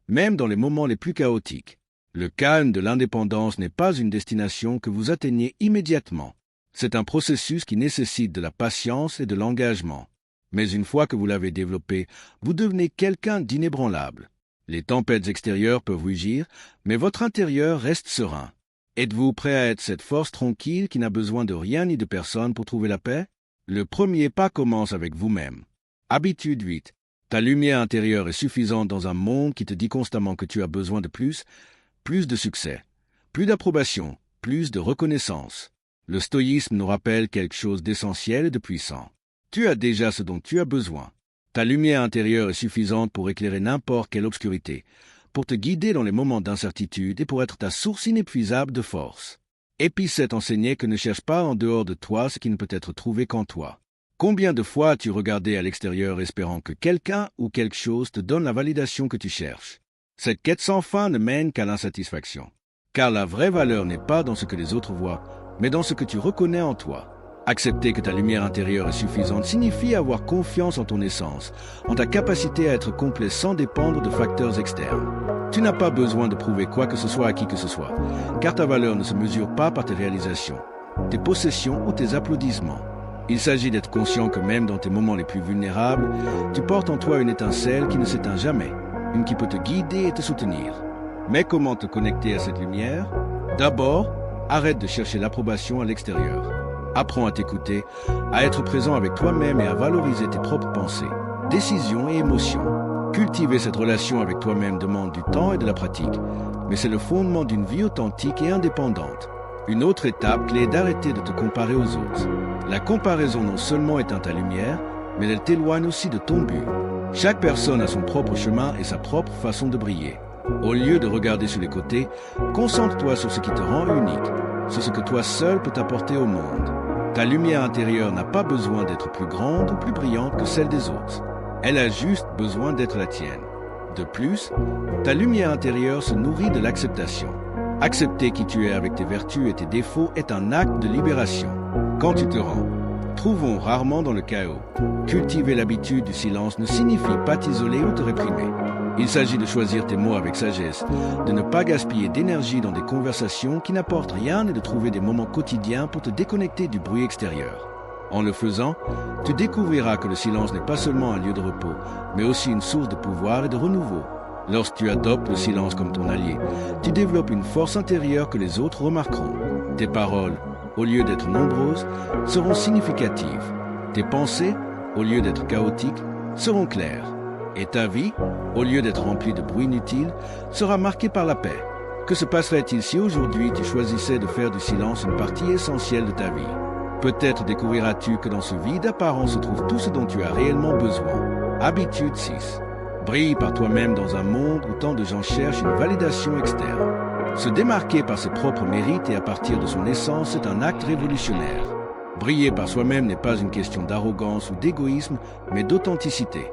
même dans les moments les plus chaotiques. Le calme de l'indépendance n'est pas une destination que vous atteignez immédiatement. C'est un processus qui nécessite de la patience et de l'engagement. Mais une fois que vous l'avez développé, vous devenez quelqu'un d'inébranlable. Les tempêtes extérieures peuvent rugir, mais votre intérieur reste serein. Êtes-vous prêt à être cette force tranquille qui n'a besoin de rien ni de personne pour trouver la paix? Le premier pas commence avec vous-même. Habitude 8. Ta lumière intérieure est suffisante dans un monde qui te dit constamment que tu as besoin de plus de succès, plus d'approbation, plus de reconnaissance. Le stoïsme nous rappelle quelque chose d'essentiel et de puissant. Tu as déjà ce dont tu as besoin. Ta lumière intérieure est suffisante pour éclairer n'importe quelle obscurité, pour te guider dans les moments d'incertitude et pour être ta source inépuisable de force. Épictète enseignait que ne cherche pas en dehors de toi ce qui ne peut être trouvé qu'en toi. Combien de fois as-tu regardé à l'extérieur espérant que quelqu'un ou quelque chose te donne la validation que tu cherches? Cette quête sans fin ne mène qu'à l'insatisfaction. Car la vraie valeur n'est pas dans ce que les autres voient, mais dans ce que tu reconnais en toi. Accepter que ta lumière intérieure est suffisante signifie avoir confiance en ton essence, en ta capacité à être complet sans dépendre de facteurs externes. Tu n'as pas besoin de prouver quoi que ce soit à qui que ce soit, car ta valeur ne se mesure pas par tes réalisations, tes possessions ou tes applaudissements. Il s'agit d'être conscient que même dans tes moments les plus vulnérables, tu portes en toi une étincelle qui ne s'éteint jamais, une qui peut te guider et te soutenir. Mais comment te connecter à cette lumière? D'abord, arrête de chercher l'approbation à l'extérieur. Apprends à t'écouter, à être présent avec toi-même et à valoriser tes propres pensées, décisions et émotions. Cultiver cette relation avec toi-même demande du temps et de la pratique, mais c'est le fondement d'une vie authentique et indépendante. Une autre étape clé est d'arrêter de te comparer aux autres. La comparaison non seulement éteint ta lumière, mais elle t'éloigne aussi de ton but. Chaque personne a son propre chemin et sa propre façon de briller. Au lieu de regarder sur les côtés, concentre-toi sur ce qui te rend unique, sur ce que toi seul peux t'apporter au monde. Ta lumière intérieure n'a pas besoin d'être plus grande ou plus brillante que celle des autres. Elle a juste besoin d'être la tienne. De plus, ta lumière intérieure se nourrit de l'acceptation. Accepter qui tu es avec tes vertus et tes défauts est un acte de libération. Quand tu te rends, trouvons rarement dans le chaos. Cultiver l'habitude du silence ne signifie pas t'isoler ou te réprimer. Il s'agit de choisir tes mots avec sagesse, de ne pas gaspiller d'énergie dans des conversations qui n'apportent rien et de trouver des moments quotidiens pour te déconnecter du bruit extérieur. En le faisant, tu découvriras que le silence n'est pas seulement un lieu de repos, mais aussi une source de pouvoir et de renouveau. Lorsque tu adoptes le silence comme ton allié, tu développes une force intérieure que les autres remarqueront. Tes paroles, au lieu d'être nombreuses, seront significatives. Tes pensées, au lieu d'être chaotiques, seront claires. Et ta vie, au lieu d'être remplie de bruit inutile, sera marquée par la paix. Que se passerait-il si aujourd'hui tu choisissais de faire du silence une partie essentielle de ta vie? Peut-être découvriras-tu que dans ce vide apparent se trouve tout ce dont tu as réellement besoin. Habitude 6. Brille par toi-même dans un monde où tant de gens cherchent une validation externe. Se démarquer par ses propres mérites et à partir de son essence est un acte révolutionnaire. Briller par soi-même n'est pas une question d'arrogance ou d'égoïsme, mais d'authenticité.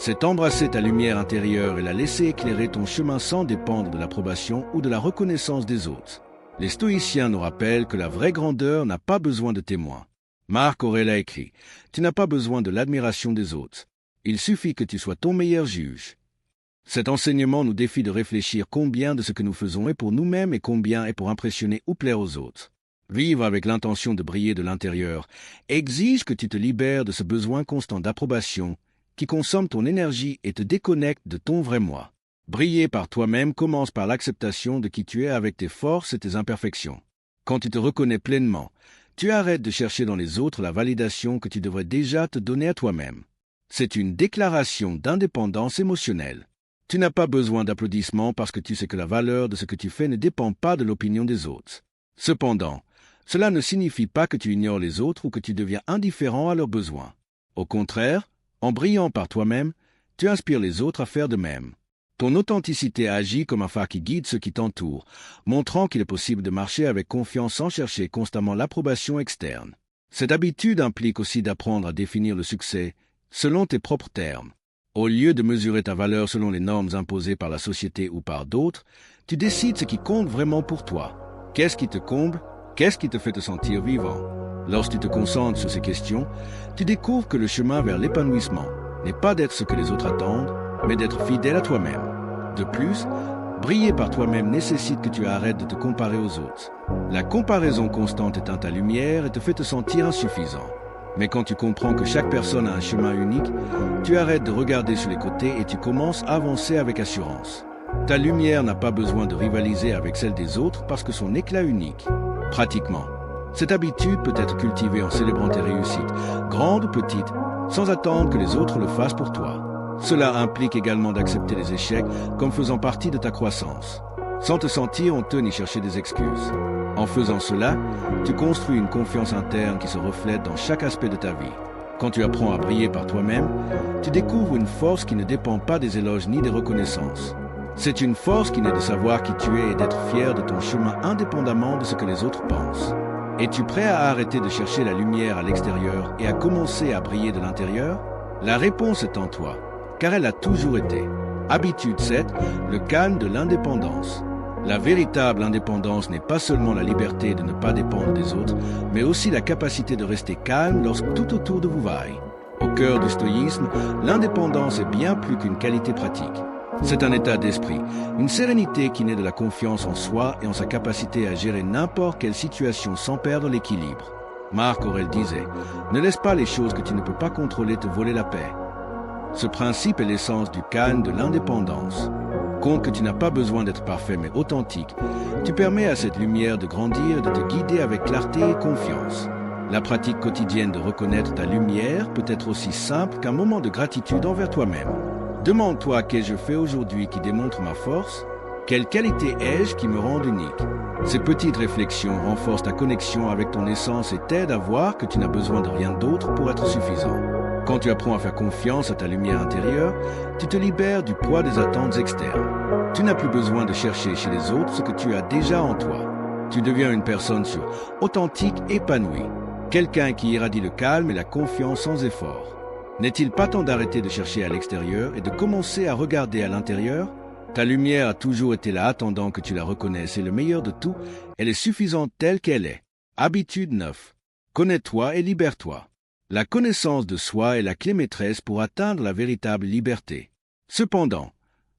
C'est embrasser ta lumière intérieure et la laisser éclairer ton chemin sans dépendre de l'approbation ou de la reconnaissance des autres. Les stoïciens nous rappellent que la vraie grandeur n'a pas besoin de témoins. Marc Aurèle a écrit « Tu n'as pas besoin de l'admiration des autres. Il suffit que tu sois ton meilleur juge. » Cet enseignement nous défie de réfléchir combien de ce que nous faisons est pour nous-mêmes et combien est pour impressionner ou plaire aux autres. Vivre avec l'intention de briller de l'intérieur exige que tu te libères de ce besoin constant d'approbation qui consomme ton énergie et te déconnecte de ton vrai moi. Briller par toi-même commence par l'acceptation de qui tu es avec tes forces et tes imperfections. Quand tu te reconnais pleinement, tu arrêtes de chercher dans les autres la validation que tu devrais déjà te donner à toi-même. C'est une déclaration d'indépendance émotionnelle. Tu n'as pas besoin d'applaudissements parce que tu sais que la valeur de ce que tu fais ne dépend pas de l'opinion des autres. Cependant, cela ne signifie pas que tu ignores les autres ou que tu deviens indifférent à leurs besoins. Au contraire, en brillant par toi-même, tu inspires les autres à faire de même. Ton authenticité agit comme un phare qui guide ceux qui t'entourent, montrant qu'il est possible de marcher avec confiance sans chercher constamment l'approbation externe. Cette habitude implique aussi d'apprendre à définir le succès selon tes propres termes. Au lieu de mesurer ta valeur selon les normes imposées par la société ou par d'autres, tu décides ce qui compte vraiment pour toi. Qu'est-ce qui te comble? Qu'est-ce qui te fait te sentir vivant? Lorsque tu te concentres sur ces questions, tu découvres que le chemin vers l'épanouissement n'est pas d'être ce que les autres attendent, mais d'être fidèle à toi-même. De plus, briller par toi-même nécessite que tu arrêtes de te comparer aux autres. La comparaison constante éteint ta lumière et te fait te sentir insuffisant. Mais quand tu comprends que chaque personne a un chemin unique, tu arrêtes de regarder sur les côtés et tu commences à avancer avec assurance. Ta lumière n'a pas besoin de rivaliser avec celle des autres parce que son éclat est unique. Pratiquement, cette habitude peut être cultivée en célébrant tes réussites, grandes ou petites, sans attendre que les autres le fassent pour toi. Cela implique également d'accepter les échecs comme faisant partie de ta croissance, sans te sentir honteux ni chercher des excuses. En faisant cela, tu construis une confiance interne qui se reflète dans chaque aspect de ta vie. Quand tu apprends à briller par toi-même, tu découvres une force qui ne dépend pas des éloges ni des reconnaissances. C'est une force qui naît de savoir qui tu es et d'être fier de ton chemin indépendamment de ce que les autres pensent. Es-tu prêt à arrêter de chercher la lumière à l'extérieur et à commencer à briller de l'intérieur? La réponse est en toi, car elle a toujours été. Habitude 7, le calme de l'indépendance. La véritable indépendance n'est pas seulement la liberté de ne pas dépendre des autres, mais aussi la capacité de rester calme lorsque tout autour de vous vaille. Au cœur du stoïsme, l'indépendance est bien plus qu'une qualité pratique. C'est un état d'esprit, une sérénité qui naît de la confiance en soi et en sa capacité à gérer n'importe quelle situation sans perdre l'équilibre. Marc Aurèle disait « Ne laisse pas les choses que tu ne peux pas contrôler te voler la paix ». Ce principe est l'essence du calme de l'indépendance. Compte que tu n'as pas besoin d'être parfait mais authentique, tu permets à cette lumière de grandir et de te guider avec clarté et confiance. La pratique quotidienne de reconnaître ta lumière peut être aussi simple qu'un moment de gratitude envers toi-même. Demande-toi qu'ai-je fait aujourd'hui qui démontre ma force? Quelle qualité ai-je qui me rend unique? Ces petites réflexions renforcent ta connexion avec ton essence et t'aident à voir que tu n'as besoin de rien d'autre pour être suffisant. Quand tu apprends à faire confiance à ta lumière intérieure, tu te libères du poids des attentes externes. Tu n'as plus besoin de chercher chez les autres ce que tu as déjà en toi. Tu deviens une personne sûre, authentique, épanouie. Quelqu'un qui irradie le calme et la confiance sans effort. N'est-il pas temps d'arrêter de chercher à l'extérieur et de commencer à regarder à l'intérieur? Ta lumière a toujours été là attendant que tu la reconnaisses et le meilleur de tout, elle est suffisante telle qu'elle est. Habitude 9. Connais-toi et libère-toi. La connaissance de soi est la clé maîtresse pour atteindre la véritable liberté. Cependant,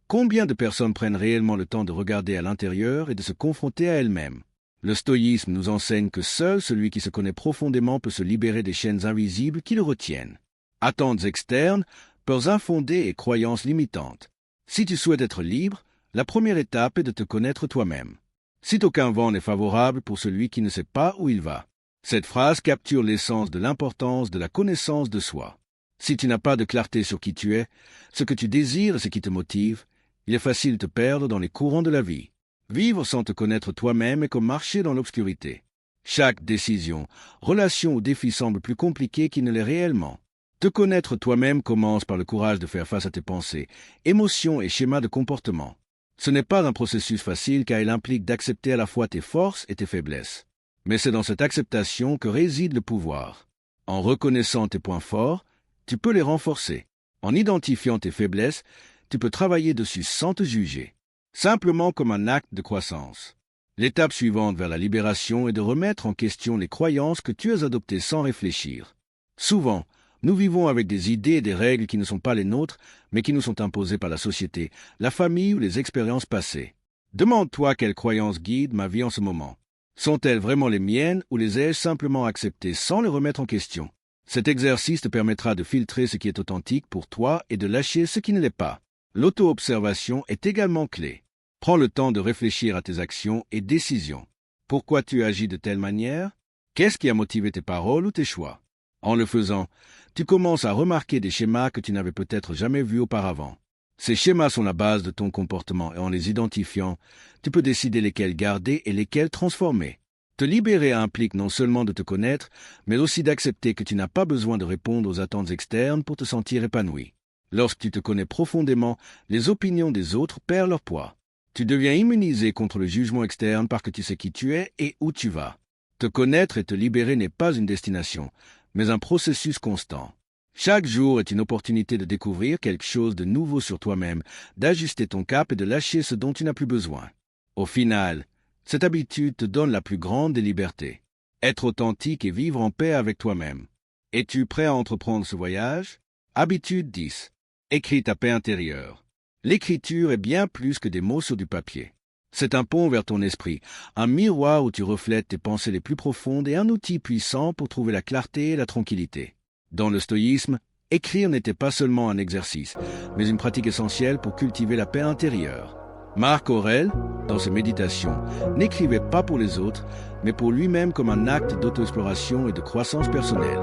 combien de personnes prennent réellement le temps de regarder à l'intérieur et de se confronter à elles-mêmes? Le stoïsme nous enseigne que seul celui qui se connaît profondément peut se libérer des chaînes invisibles qui le retiennent. Attentes externes, peurs infondées et croyances limitantes. Si tu souhaites être libre, la première étape est de te connaître toi-même. Si aucun vent n'est favorable pour celui qui ne sait pas où il va. Cette phrase capture l'essence de l'importance de la connaissance de soi. Si tu n'as pas de clarté sur qui tu es, ce que tu désires et ce qui te motive, il est facile de te perdre dans les courants de la vie. Vivre sans te connaître toi-même est comme marcher dans l'obscurité. Chaque décision, relation ou défi semble plus compliqué qu'il ne l'est réellement. Te connaître toi-même commence par le courage de faire face à tes pensées, émotions et schémas de comportement. Ce n'est pas un processus facile car il implique d'accepter à la fois tes forces et tes faiblesses. Mais c'est dans cette acceptation que réside le pouvoir. En reconnaissant tes points forts, tu peux les renforcer. En identifiant tes faiblesses, tu peux travailler dessus sans te juger. Simplement comme un acte de croissance. L'étape suivante vers la libération est de remettre en question les croyances que tu as adoptées sans réfléchir. Souvent, nous vivons avec des idées et des règles qui ne sont pas les nôtres, mais qui nous sont imposées par la société, la famille ou les expériences passées. Demande-toi quelles croyances guident ma vie en ce moment. Sont-elles vraiment les miennes ou les ai-je simplement acceptées sans les remettre en question? Cet exercice te permettra de filtrer ce qui est authentique pour toi et de lâcher ce qui ne l'est pas. L'auto-observation est également clé. Prends le temps de réfléchir à tes actions et décisions. Pourquoi tu agis de telle manière? Qu'est-ce qui a motivé tes paroles ou tes choix? En le faisant, tu commences à remarquer des schémas que tu n'avais peut-être jamais vus auparavant. Ces schémas sont la base de ton comportement et en les identifiant, tu peux décider lesquels garder et lesquels transformer. Te libérer implique non seulement de te connaître, mais aussi d'accepter que tu n'as pas besoin de répondre aux attentes externes pour te sentir épanoui. Lorsque tu te connais profondément, les opinions des autres perdent leur poids. Tu deviens immunisé contre le jugement externe parce que tu sais qui tu es et où tu vas. Te connaître et te libérer n'est pas une destination, mais un processus constant. Chaque jour est une opportunité de découvrir quelque chose de nouveau sur toi-même, d'ajuster ton cap et de lâcher ce dont tu n'as plus besoin. Au final, cette habitude te donne la plus grande des libertés. Être authentique et vivre en paix avec toi-même. Es-tu prêt à entreprendre ce voyage? Habitude 10. Écris ta paix intérieure. L'écriture est bien plus que des mots sur du papier. C'est un pont vers ton esprit, un miroir où tu reflètes tes pensées les plus profondes et un outil puissant pour trouver la clarté et la tranquillité. Dans le stoïsme, écrire n'était pas seulement un exercice, mais une pratique essentielle pour cultiver la paix intérieure. Marc Aurèle, dans ses méditations, n'écrivait pas pour les autres, mais pour lui-même comme un acte d'auto-exploration et de croissance personnelle.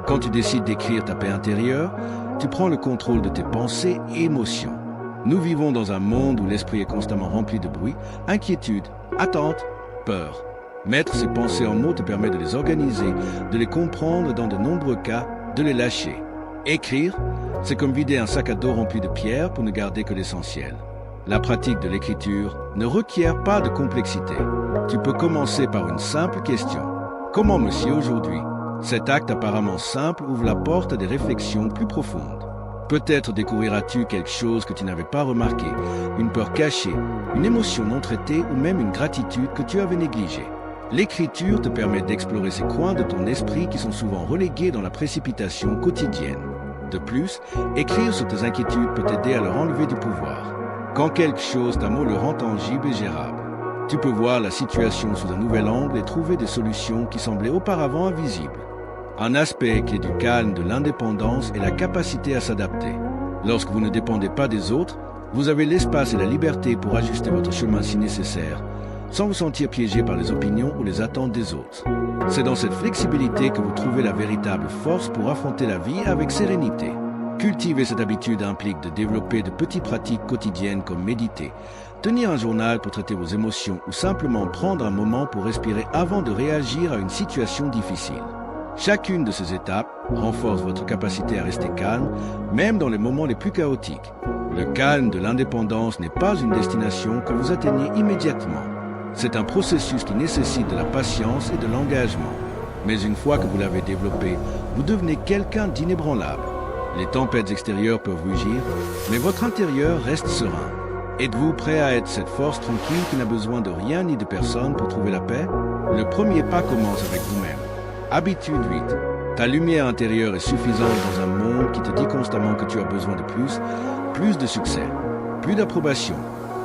Quand tu décides d'écrire ta paix intérieure, tu prends le contrôle de tes pensées et émotions. Nous vivons dans un monde où l'esprit est constamment rempli de bruit, inquiétude, attente, peur. Mettre ces pensées en mots te permet de les organiser, de les comprendre et dans de nombreux cas, de les lâcher. Écrire, c'est comme vider un sac à dos rempli de pierres pour ne garder que l'essentiel. La pratique de l'écriture ne requiert pas de complexité. Tu peux commencer par une simple question. Comment me suis aujourd'hui? Cet acte apparemment simple ouvre la porte à des réflexions plus profondes. Peut-être découvriras-tu quelque chose que tu n'avais pas remarqué, une peur cachée, une émotion non traitée ou même une gratitude que tu avais négligée. L'écriture te permet d'explorer ces coins de ton esprit qui sont souvent relégués dans la précipitation quotidienne. De plus, écrire sur tes inquiétudes peut t'aider à leur enlever du pouvoir. Quand quelque chose d'un mot le rend tangible et gérable, tu peux voir la situation sous un nouvel angle et trouver des solutions qui semblaient auparavant invisibles. Un aspect qui est du calme, de l'indépendance et la capacité à s'adapter. Lorsque vous ne dépendez pas des autres, vous avez l'espace et la liberté pour ajuster votre chemin si nécessaire, sans vous sentir piégé par les opinions ou les attentes des autres. C'est dans cette flexibilité que vous trouvez la véritable force pour affronter la vie avec sérénité. Cultiver cette habitude implique de développer de petites pratiques quotidiennes comme méditer, tenir un journal pour traiter vos émotions ou simplement prendre un moment pour respirer avant de réagir à une situation difficile. Chacune de ces étapes renforce votre capacité à rester calme, même dans les moments les plus chaotiques. Le calme de l'indépendance n'est pas une destination que vous atteignez immédiatement. C'est un processus qui nécessite de la patience et de l'engagement. Mais une fois que vous l'avez développé, vous devenez quelqu'un d'inébranlable. Les tempêtes extérieures peuvent rugir, mais votre intérieur reste serein. Êtes-vous prêt à être cette force tranquille qui n'a besoin de rien ni de personne pour trouver la paix? Le premier pas commence avec vous-même. Habitude 8. Ta lumière intérieure est suffisante dans un monde qui te dit constamment que tu as besoin de plus de succès, plus d'approbation,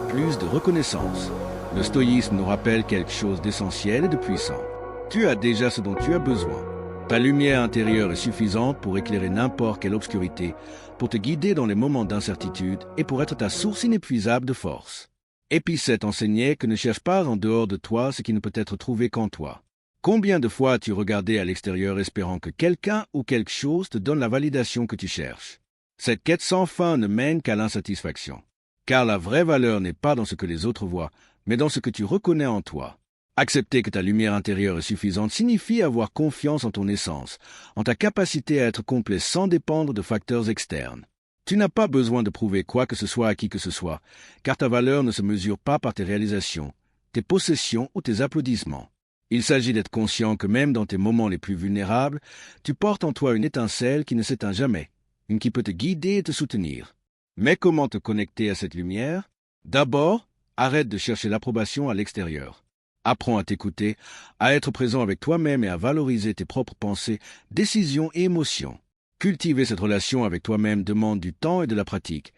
plus de reconnaissance. Le stoïsme nous rappelle quelque chose d'essentiel et de puissant. Tu as déjà ce dont tu as besoin. Ta lumière intérieure est suffisante pour éclairer n'importe quelle obscurité, pour te guider dans les moments d'incertitude et pour être ta source inépuisable de force. Épicète enseignait que ne cherche pas en dehors de toi ce qui ne peut être trouvé qu'en toi. Combien de fois as-tu regardé à l'extérieur espérant que quelqu'un ou quelque chose te donne la validation que tu cherches? Cette quête sans fin ne mène qu'à l'insatisfaction. Car la vraie valeur n'est pas dans ce que les autres voient, mais dans ce que tu reconnais en toi. Accepter que ta lumière intérieure est suffisante signifie avoir confiance en ton essence, en ta capacité à être complet sans dépendre de facteurs externes. Tu n'as pas besoin de prouver quoi que ce soit à qui que ce soit, car ta valeur ne se mesure pas par tes réalisations, tes possessions ou tes applaudissements. Il s'agit d'être conscient que même dans tes moments les plus vulnérables, tu portes en toi une étincelle qui ne s'éteint jamais, une qui peut te guider et te soutenir. Mais comment te connecter à cette lumière? D'abord, arrête de chercher l'approbation à l'extérieur. Apprends à t'écouter, à être présent avec toi-même et à valoriser tes propres pensées, décisions et émotions. Cultiver cette relation avec toi-même demande du temps et de la pratique,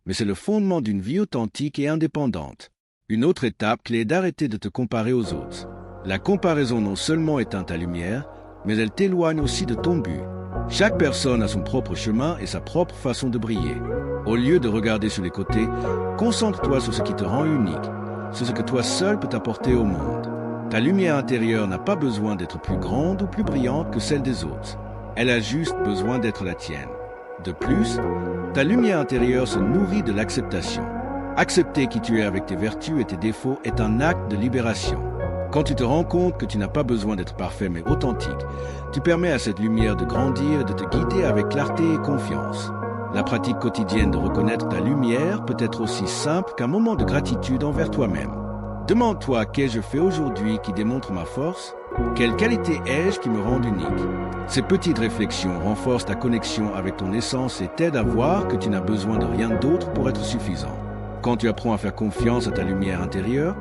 mais c'est le fondement d'une vie authentique et indépendante. Une autre étape clé est d'arrêter de te comparer aux autres. La comparaison non seulement éteint ta lumière, mais elle t'éloigne aussi de ton but. Chaque personne a son propre chemin et sa propre façon de briller. Au lieu de regarder sur les côtés, concentre-toi sur ce qui te rend unique, sur ce que toi seul peux apporter au monde. Ta lumière intérieure n'a pas besoin d'être plus grande ou plus brillante que celle des autres. Elle a juste besoin d'être la tienne. De plus, ta lumière intérieure se nourrit de l'acceptation. Accepter qui tu es avec tes vertus et tes défauts est un acte de libération. Quand tu te rends compte que tu n'as pas besoin d'être parfait mais authentique, tu permets à cette lumière de grandir et de te guider avec clarté et confiance. La pratique quotidienne de reconnaître ta lumière peut être aussi simple qu'un moment de gratitude envers toi-même. Demande-toi qu'ai-je fait aujourd'hui qui démontre ma force? Quelle qualité ai-je qui me rend unique? Ces petites réflexions renforcent ta connexion avec ton essence et t'aident à voir que tu n'as besoin de rien d'autre pour être suffisant. Quand tu apprends à faire confiance à ta lumière intérieure,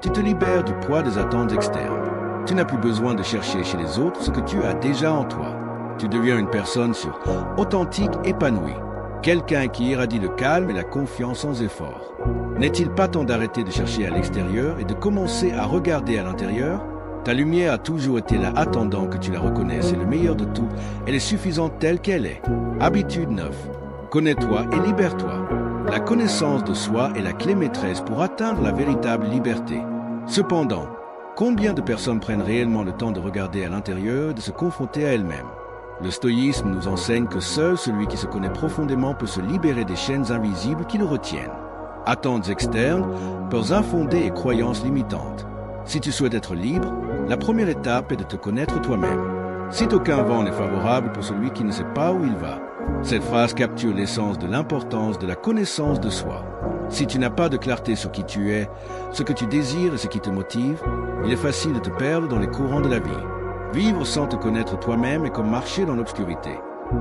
tu te libères du poids des attentes externes. Tu n'as plus besoin de chercher chez les autres ce que tu as déjà en toi. Tu deviens une personne authentique, épanouie. Quelqu'un qui irradie le calme et la confiance sans effort. N'est-il pas temps d'arrêter de chercher à l'extérieur et de commencer à regarder à l'intérieur? Ta lumière a toujours été là attendant que tu la reconnaisses et le meilleur de tout, elle est suffisante telle qu'elle est. Habitude 9. Connais-toi et libère-toi. La connaissance de soi est la clé maîtresse pour atteindre la véritable liberté. Cependant, combien de personnes prennent réellement le temps de regarder à l'intérieur et de se confronter à elles-mêmes? Le stoïsme nous enseigne que seul celui qui se connaît profondément peut se libérer des chaînes invisibles qui le retiennent. Attentes externes, peurs infondées et croyances limitantes. Si tu souhaites être libre, la première étape est de te connaître toi-même. Si aucun vent n'est favorable pour celui qui ne sait pas où il va. Cette phrase capture l'essence de l'importance de la connaissance de soi. Si tu n'as pas de clarté sur qui tu es, ce que tu désires et ce qui te motive, il est facile de te perdre dans les courants de la vie. Vivre sans te connaître toi-même est comme marcher dans l'obscurité.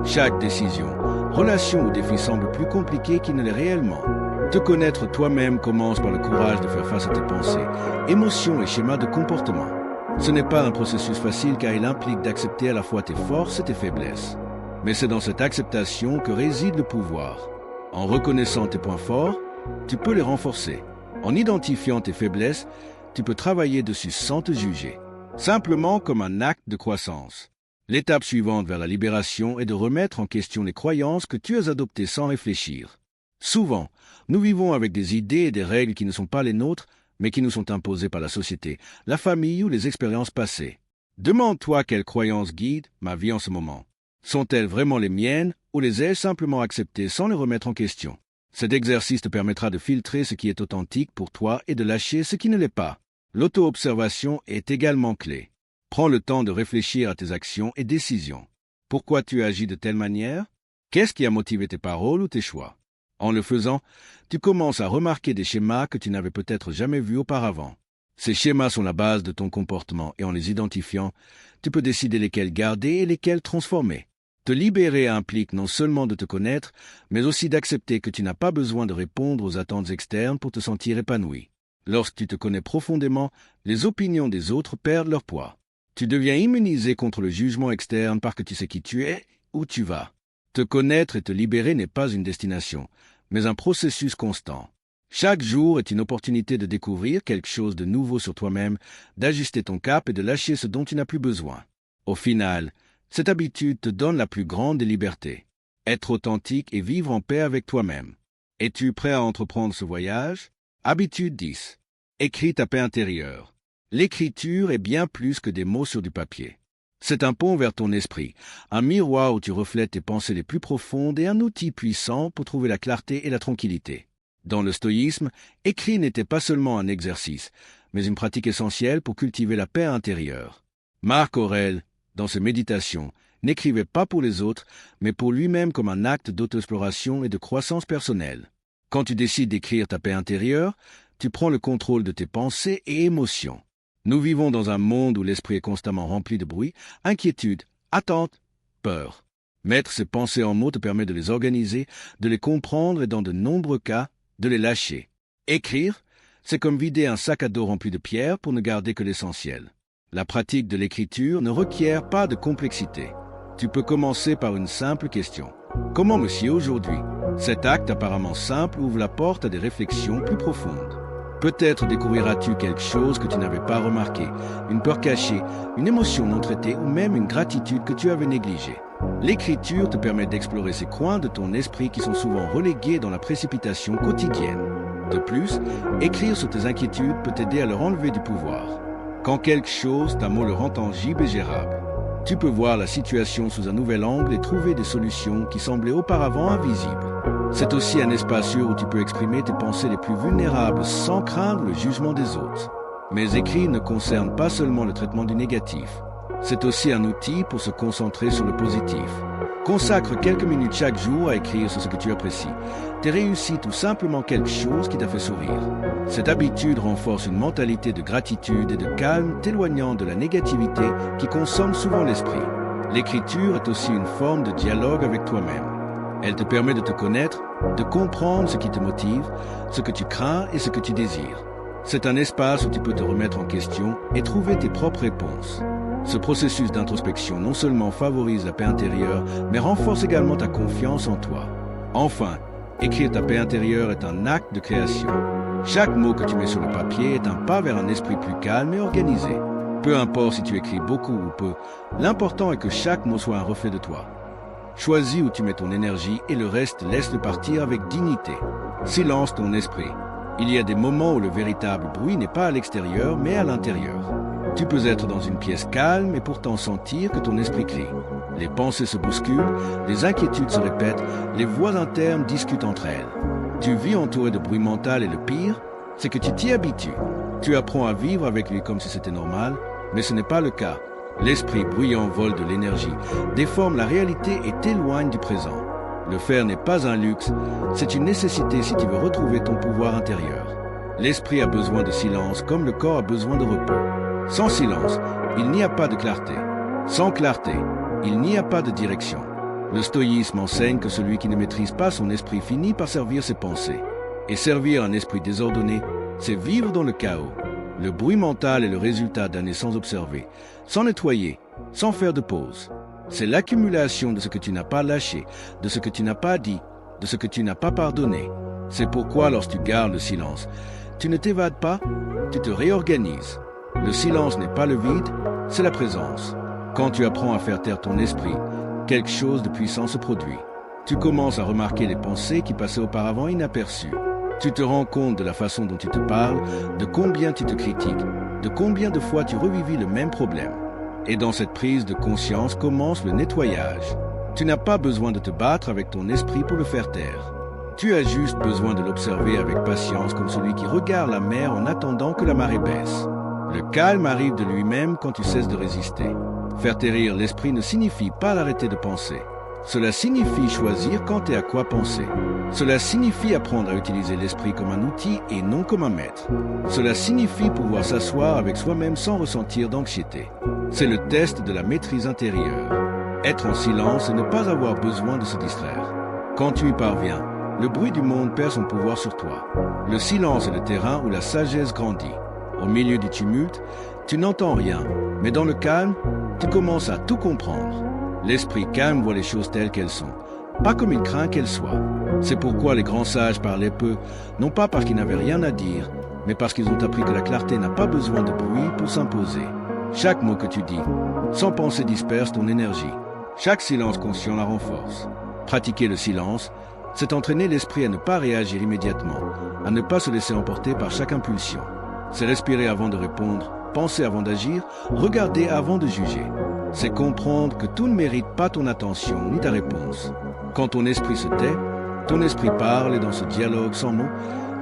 Chaque décision, relation ou défi semble plus compliqué qu'il ne l'est réellement. Te connaître toi-même commence par le courage de faire face à tes pensées, émotions et schémas de comportement. Ce n'est pas un processus facile car il implique d'accepter à la fois tes forces et tes faiblesses. Mais c'est dans cette acceptation que réside le pouvoir. En reconnaissant tes points forts, tu peux les renforcer. En identifiant tes faiblesses, tu peux travailler dessus sans te juger. Simplement comme un acte de croissance. L'étape suivante vers la libération est de remettre en question les croyances que tu as adoptées sans réfléchir. Souvent, nous vivons avec des idées et des règles qui ne sont pas les nôtres, mais qui nous sont imposées par la société, la famille ou les expériences passées. Demande-toi quelles croyances guident ma vie en ce moment. Sont-elles vraiment les miennes ou les ai-je simplement acceptées sans les remettre en question? Cet exercice te permettra de filtrer ce qui est authentique pour toi et de lâcher ce qui ne l'est pas. L'auto-observation est également clé. Prends le temps de réfléchir à tes actions et décisions. Pourquoi tu agis de telle manière? Qu'est-ce qui a motivé tes paroles ou tes choix? En le faisant, tu commences à remarquer des schémas que tu n'avais peut-être jamais vus auparavant. Ces schémas sont la base de ton comportement et en les identifiant, tu peux décider lesquels garder et lesquels transformer. Te libérer implique non seulement de te connaître, mais aussi d'accepter que tu n'as pas besoin de répondre aux attentes externes pour te sentir épanoui. Lorsque tu te connais profondément, les opinions des autres perdent leur poids. Tu deviens immunisé contre le jugement externe parce que tu sais qui tu es, où tu vas. Te connaître et te libérer n'est pas une destination, mais un processus constant. Chaque jour est une opportunité de découvrir quelque chose de nouveau sur toi-même, d'ajuster ton cap et de lâcher ce dont tu n'as plus besoin. Au final, cette habitude te donne la plus grande des libertés. Être authentique et vivre en paix avec toi-même. Es-tu prêt à entreprendre ce voyage? Habitude 10. Écris ta paix intérieure. L'écriture est bien plus que des mots sur du papier. C'est un pont vers ton esprit, un miroir où tu reflètes tes pensées les plus profondes et un outil puissant pour trouver la clarté et la tranquillité. Dans le stoïsme, écrire n'était pas seulement un exercice, mais une pratique essentielle pour cultiver la paix intérieure. Marc Aurèle, dans ses méditations, n'écrivait pas pour les autres, mais pour lui-même comme un acte d'auto-exploration et de croissance personnelle. Quand tu décides d'écrire ta paix intérieure, tu prends le contrôle de tes pensées et émotions. Nous vivons dans un monde où l'esprit est constamment rempli de bruit, inquiétude, attente, peur. Mettre ces pensées en mots te permet de les organiser, de les comprendre et dans de nombreux cas, de les lâcher. Écrire, c'est comme vider un sac à dos rempli de pierres pour ne garder que l'essentiel. La pratique de l'écriture ne requiert pas de complexité. Tu peux commencer par une simple question. Comment me sied aujourd'hui? Cet acte apparemment simple ouvre la porte à des réflexions plus profondes. Peut-être découvriras-tu quelque chose que tu n'avais pas remarqué, une peur cachée, une émotion non traitée ou même une gratitude que tu avais négligée. L'écriture te permet d'explorer ces coins de ton esprit qui sont souvent relégués dans la précipitation quotidienne. De plus, écrire sur tes inquiétudes peut t'aider à leur enlever du pouvoir. Quand quelque chose, ta mot le rend tangible et gérable. Tu peux voir la situation sous un nouvel angle et trouver des solutions qui semblaient auparavant invisibles. C'est aussi un espace sûr où tu peux exprimer tes pensées les plus vulnérables sans craindre le jugement des autres. Mes écrits ne concernent pas seulement le traitement du négatif. C'est aussi un outil pour se concentrer sur le positif. Consacre quelques minutes chaque jour à écrire sur ce que tu apprécies, tes réussites ou simplement quelque chose qui t'a fait sourire. Cette habitude renforce une mentalité de gratitude et de calme, t'éloignant de la négativité qui consomme souvent l'esprit. L'écriture est aussi une forme de dialogue avec toi-même. Elle te permet de te connaître, de comprendre ce qui te motive, ce que tu crains et ce que tu désires. C'est un espace où tu peux te remettre en question et trouver tes propres réponses. Ce processus d'introspection non seulement favorise la paix intérieure, mais renforce également ta confiance en toi. Enfin, écrire ta paix intérieure est un acte de création. Chaque mot que tu mets sur le papier est un pas vers un esprit plus calme et organisé. Peu importe si tu écris beaucoup ou peu, l'important est que chaque mot soit un reflet de toi. Choisis où tu mets ton énergie et le reste laisse-le partir avec dignité. Silence ton esprit. Il y a des moments où le véritable bruit n'est pas à l'extérieur, mais à l'intérieur. Tu peux être dans une pièce calme et pourtant sentir que ton esprit crie. Les pensées se bousculent, les inquiétudes se répètent, les voix internes discutent entre elles. Tu vis entouré de bruit mental et le pire, c'est que tu t'y habitues. Tu apprends à vivre avec lui comme si c'était normal, mais ce n'est pas le cas. L'esprit bruyant vole de l'énergie, déforme la réalité et t'éloigne du présent. Le faire n'est pas un luxe, c'est une nécessité si tu veux retrouver ton pouvoir intérieur. L'esprit a besoin de silence comme le corps a besoin de repos. Sans silence, il n'y a pas de clarté. Sans clarté, il n'y a pas de direction. Le stoïsme enseigne que celui qui ne maîtrise pas son esprit finit par servir ses pensées. Et servir un esprit désordonné, c'est vivre dans le chaos. Le bruit mental est le résultat d'années sans observer, sans nettoyer, sans faire de pause. C'est l'accumulation de ce que tu n'as pas lâché, de ce que tu n'as pas dit, de ce que tu n'as pas pardonné. C'est pourquoi lorsque tu gardes le silence, tu ne t'évades pas, tu te réorganises. Le silence n'est pas le vide, c'est la présence. Quand tu apprends à faire taire ton esprit, quelque chose de puissant se produit. Tu commences à remarquer les pensées qui passaient auparavant inaperçues. Tu te rends compte de la façon dont tu te parles, de combien tu te critiques, de combien de fois tu revivis le même problème. Et dans cette prise de conscience commence le nettoyage. Tu n'as pas besoin de te battre avec ton esprit pour le faire taire. Tu as juste besoin de l'observer avec patience comme celui qui regarde la mer en attendant que la marée baisse. Le calme arrive de lui-même quand tu cesses de résister. Faire taire l'esprit ne signifie pas l'arrêter de penser. Cela signifie choisir quand et à quoi penser. Cela signifie apprendre à utiliser l'esprit comme un outil et non comme un maître. Cela signifie pouvoir s'asseoir avec soi-même sans ressentir d'anxiété. C'est le test de la maîtrise intérieure. Être en silence et ne pas avoir besoin de se distraire. Quand tu y parviens, le bruit du monde perd son pouvoir sur toi. Le silence est le terrain où la sagesse grandit. Au milieu du tumulte, tu n'entends rien, mais dans le calme, tu commences à tout comprendre. L'esprit calme voit les choses telles qu'elles sont, pas comme il craint qu'elles soient. C'est pourquoi les grands sages parlaient peu, non pas parce qu'ils n'avaient rien à dire, mais parce qu'ils ont appris que la clarté n'a pas besoin de bruit pour s'imposer. Chaque mot que tu dis, sans pensée disperse ton énergie. Chaque silence conscient la renforce. Pratiquer le silence, c'est entraîner l'esprit à ne pas réagir immédiatement, à ne pas se laisser emporter par chaque impulsion. C'est respirer avant de répondre, penser avant d'agir, regarder avant de juger. C'est comprendre que tout ne mérite pas ton attention ni ta réponse. Quand ton esprit se tait, ton esprit parle et dans ce dialogue sans mots,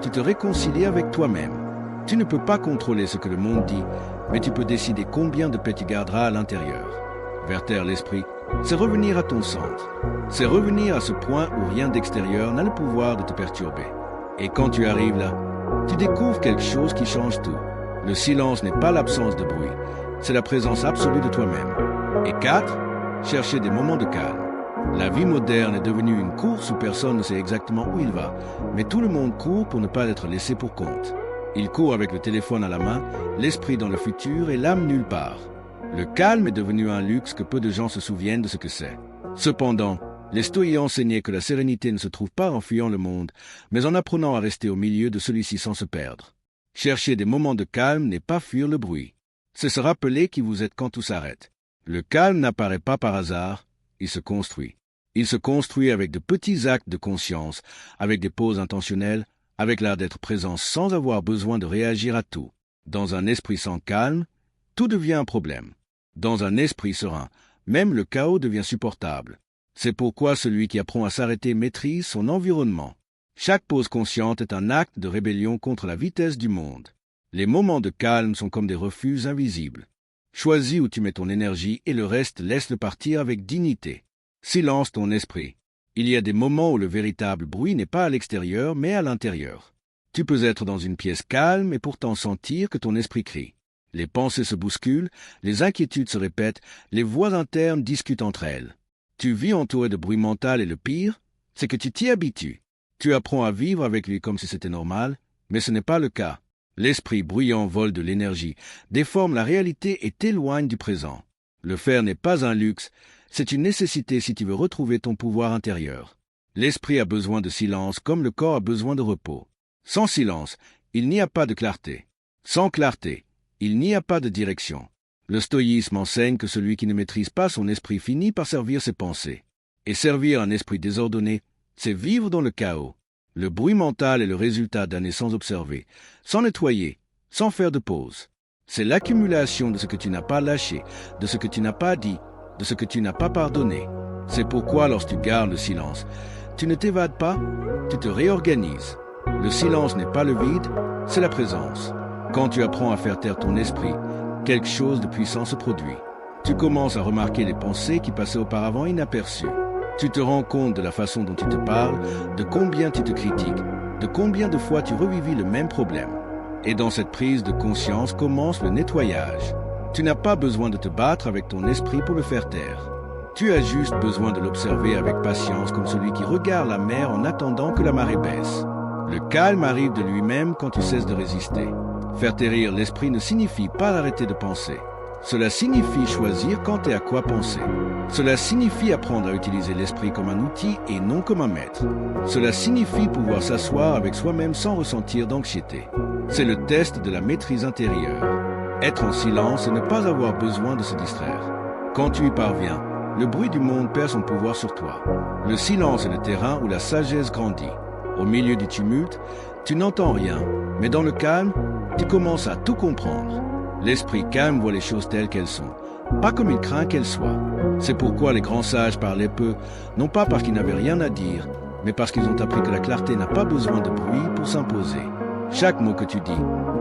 tu te réconcilies avec toi-même. Tu ne peux pas contrôler ce que le monde dit, mais tu peux décider combien de paix tu garderas à l'intérieur. Verter l'esprit, c'est revenir à ton centre. C'est revenir à ce point où rien d'extérieur n'a le pouvoir de te perturber. Et quand tu arrives là, tu découvres quelque chose qui change tout. Le silence n'est pas l'absence de bruit, c'est la présence absolue de toi-même. Et 4, chercher des moments de calme. La vie moderne est devenue une course où personne ne sait exactement où il va, mais tout le monde court pour ne pas être laissé pour compte. Il court avec le téléphone à la main, l'esprit dans le futur et l'âme nulle part. Le calme est devenu un luxe que peu de gens se souviennent de ce que c'est. Cependant, les stoïens enseignaient que la sérénité ne se trouve pas en fuyant le monde, mais en apprenant à rester au milieu de celui-ci sans se perdre. Chercher des moments de calme n'est pas fuir le bruit. C'est se rappeler qui vous êtes quand tout s'arrête. Le calme n'apparaît pas par hasard, il se construit. Il se construit avec de petits actes de conscience, avec des pauses intentionnelles, avec l'art d'être présent sans avoir besoin de réagir à tout. Dans un esprit sans calme, tout devient un problème. Dans un esprit serein, même le chaos devient supportable. C'est pourquoi celui qui apprend à s'arrêter maîtrise son environnement. Chaque pause consciente est un acte de rébellion contre la vitesse du monde. Les moments de calme sont comme des refuges invisibles. Choisis où tu mets ton énergie et le reste laisse-le partir avec dignité. Silence ton esprit. Il y a des moments où le véritable bruit n'est pas à l'extérieur mais à l'intérieur. Tu peux être dans une pièce calme et pourtant sentir que ton esprit crie. Les pensées se bousculent, les inquiétudes se répètent, les voix internes discutent entre elles. Tu vis entouré de bruit mental et le pire, c'est que tu t'y habitues. Tu apprends à vivre avec lui comme si c'était normal, mais ce n'est pas le cas. L'esprit bruyant vole de l'énergie, déforme la réalité et t'éloigne du présent. Le faire n'est pas un luxe, c'est une nécessité si tu veux retrouver ton pouvoir intérieur. L'esprit a besoin de silence comme le corps a besoin de repos. Sans silence, il n'y a pas de clarté. Sans clarté, il n'y a pas de direction. Le stoïsme enseigne que celui qui ne maîtrise pas son esprit finit par servir ses pensées. Et servir un esprit désordonné, c'est vivre dans le chaos. Le bruit mental est le résultat d'années sans observer, sans nettoyer, sans faire de pause. C'est l'accumulation de ce que tu n'as pas lâché, de ce que tu n'as pas dit, de ce que tu n'as pas pardonné. C'est pourquoi lorsque tu gardes le silence, tu ne t'évades pas, tu te réorganises. Le silence n'est pas le vide, c'est la présence. Quand tu apprends à faire taire ton esprit, quelque chose de puissant se produit. Tu commences à remarquer les pensées qui passaient auparavant inaperçues. Tu te rends compte de la façon dont tu te parles, de combien tu te critiques, de combien de fois tu revivis le même problème. Et dans cette prise de conscience commence le nettoyage. Tu n'as pas besoin de te battre avec ton esprit pour le faire taire. Tu as juste besoin de l'observer avec patience comme celui qui regarde la mer en attendant que la marée baisse. Le calme arrive de lui-même quand tu cesses de résister. Faire taire l'esprit ne signifie pas arrêter de penser. Cela signifie choisir quand et à quoi penser. Cela signifie apprendre à utiliser l'esprit comme un outil et non comme un maître. Cela signifie pouvoir s'asseoir avec soi-même sans ressentir d'anxiété. C'est le test de la maîtrise intérieure. Être en silence et ne pas avoir besoin de se distraire. Quand tu y parviens, le bruit du monde perd son pouvoir sur toi. Le silence est le terrain où la sagesse grandit. Au milieu du tumulte, tu n'entends rien, mais dans le calme, tu commences à tout comprendre. L'esprit calme voit les choses telles qu'elles sont, pas comme il craint qu'elles soient. C'est pourquoi les grands sages parlaient peu, non pas parce qu'ils n'avaient rien à dire, mais parce qu'ils ont appris que la clarté n'a pas besoin de bruit pour s'imposer. Chaque mot que tu dis,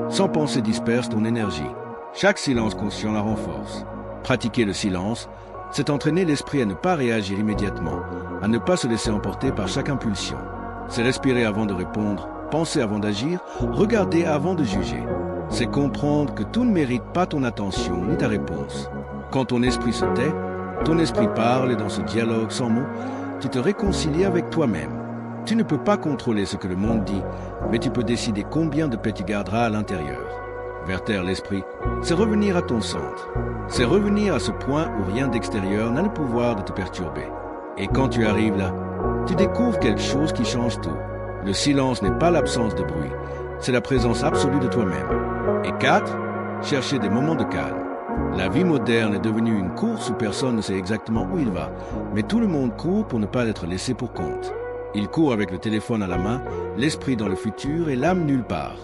sans penser disperse ton énergie. Chaque silence conscient la renforce. Pratiquer le silence, c'est entraîner l'esprit à ne pas réagir immédiatement, à ne pas se laisser emporter par chaque impulsion. C'est respirer avant de répondre, penser avant d'agir, regarder avant de juger. C'est comprendre que tout ne mérite pas ton attention ni ta réponse. Quand ton esprit se tait, ton esprit parle et dans ce dialogue sans mots, tu te réconcilies avec toi-même. Tu ne peux pas contrôler ce que le monde dit, mais tu peux décider combien de paix tu garderas à l'intérieur. Verter l'esprit, c'est revenir à ton centre. C'est revenir à ce point où rien d'extérieur n'a le pouvoir de te perturber. Et quand tu arrives là, tu découvres quelque chose qui change tout. Le silence n'est pas l'absence de bruit, c'est la présence absolue de toi-même. Et 4, chercher des moments de calme. La vie moderne est devenue une course où personne ne sait exactement où il va, mais tout le monde court pour ne pas être laissé pour compte. Il court avec le téléphone à la main, l'esprit dans le futur et l'âme nulle part.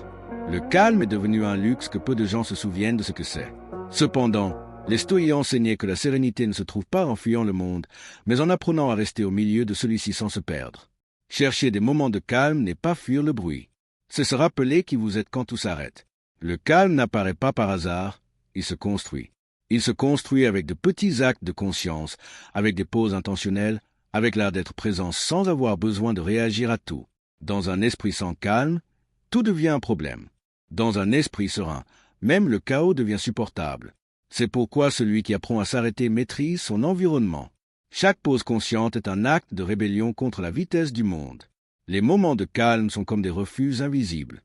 Le calme est devenu un luxe que peu de gens se souviennent de ce que c'est. Cependant, les stoïens enseignaient que la sérénité ne se trouve pas en fuyant le monde, mais en apprenant à rester au milieu de celui-ci sans se perdre. Chercher des moments de calme n'est pas fuir le bruit. C'est se rappeler qui vous êtes quand tout s'arrête. Le calme n'apparaît pas par hasard, il se construit. Il se construit avec de petits actes de conscience, avec des pauses intentionnelles, avec l'art d'être présent sans avoir besoin de réagir à tout. Dans un esprit sans calme, tout devient un problème. Dans un esprit serein, même le chaos devient supportable. C'est pourquoi celui qui apprend à s'arrêter maîtrise son environnement. Chaque pause consciente est un acte de rébellion contre la vitesse du monde. Les moments de calme sont comme des refuges invisibles.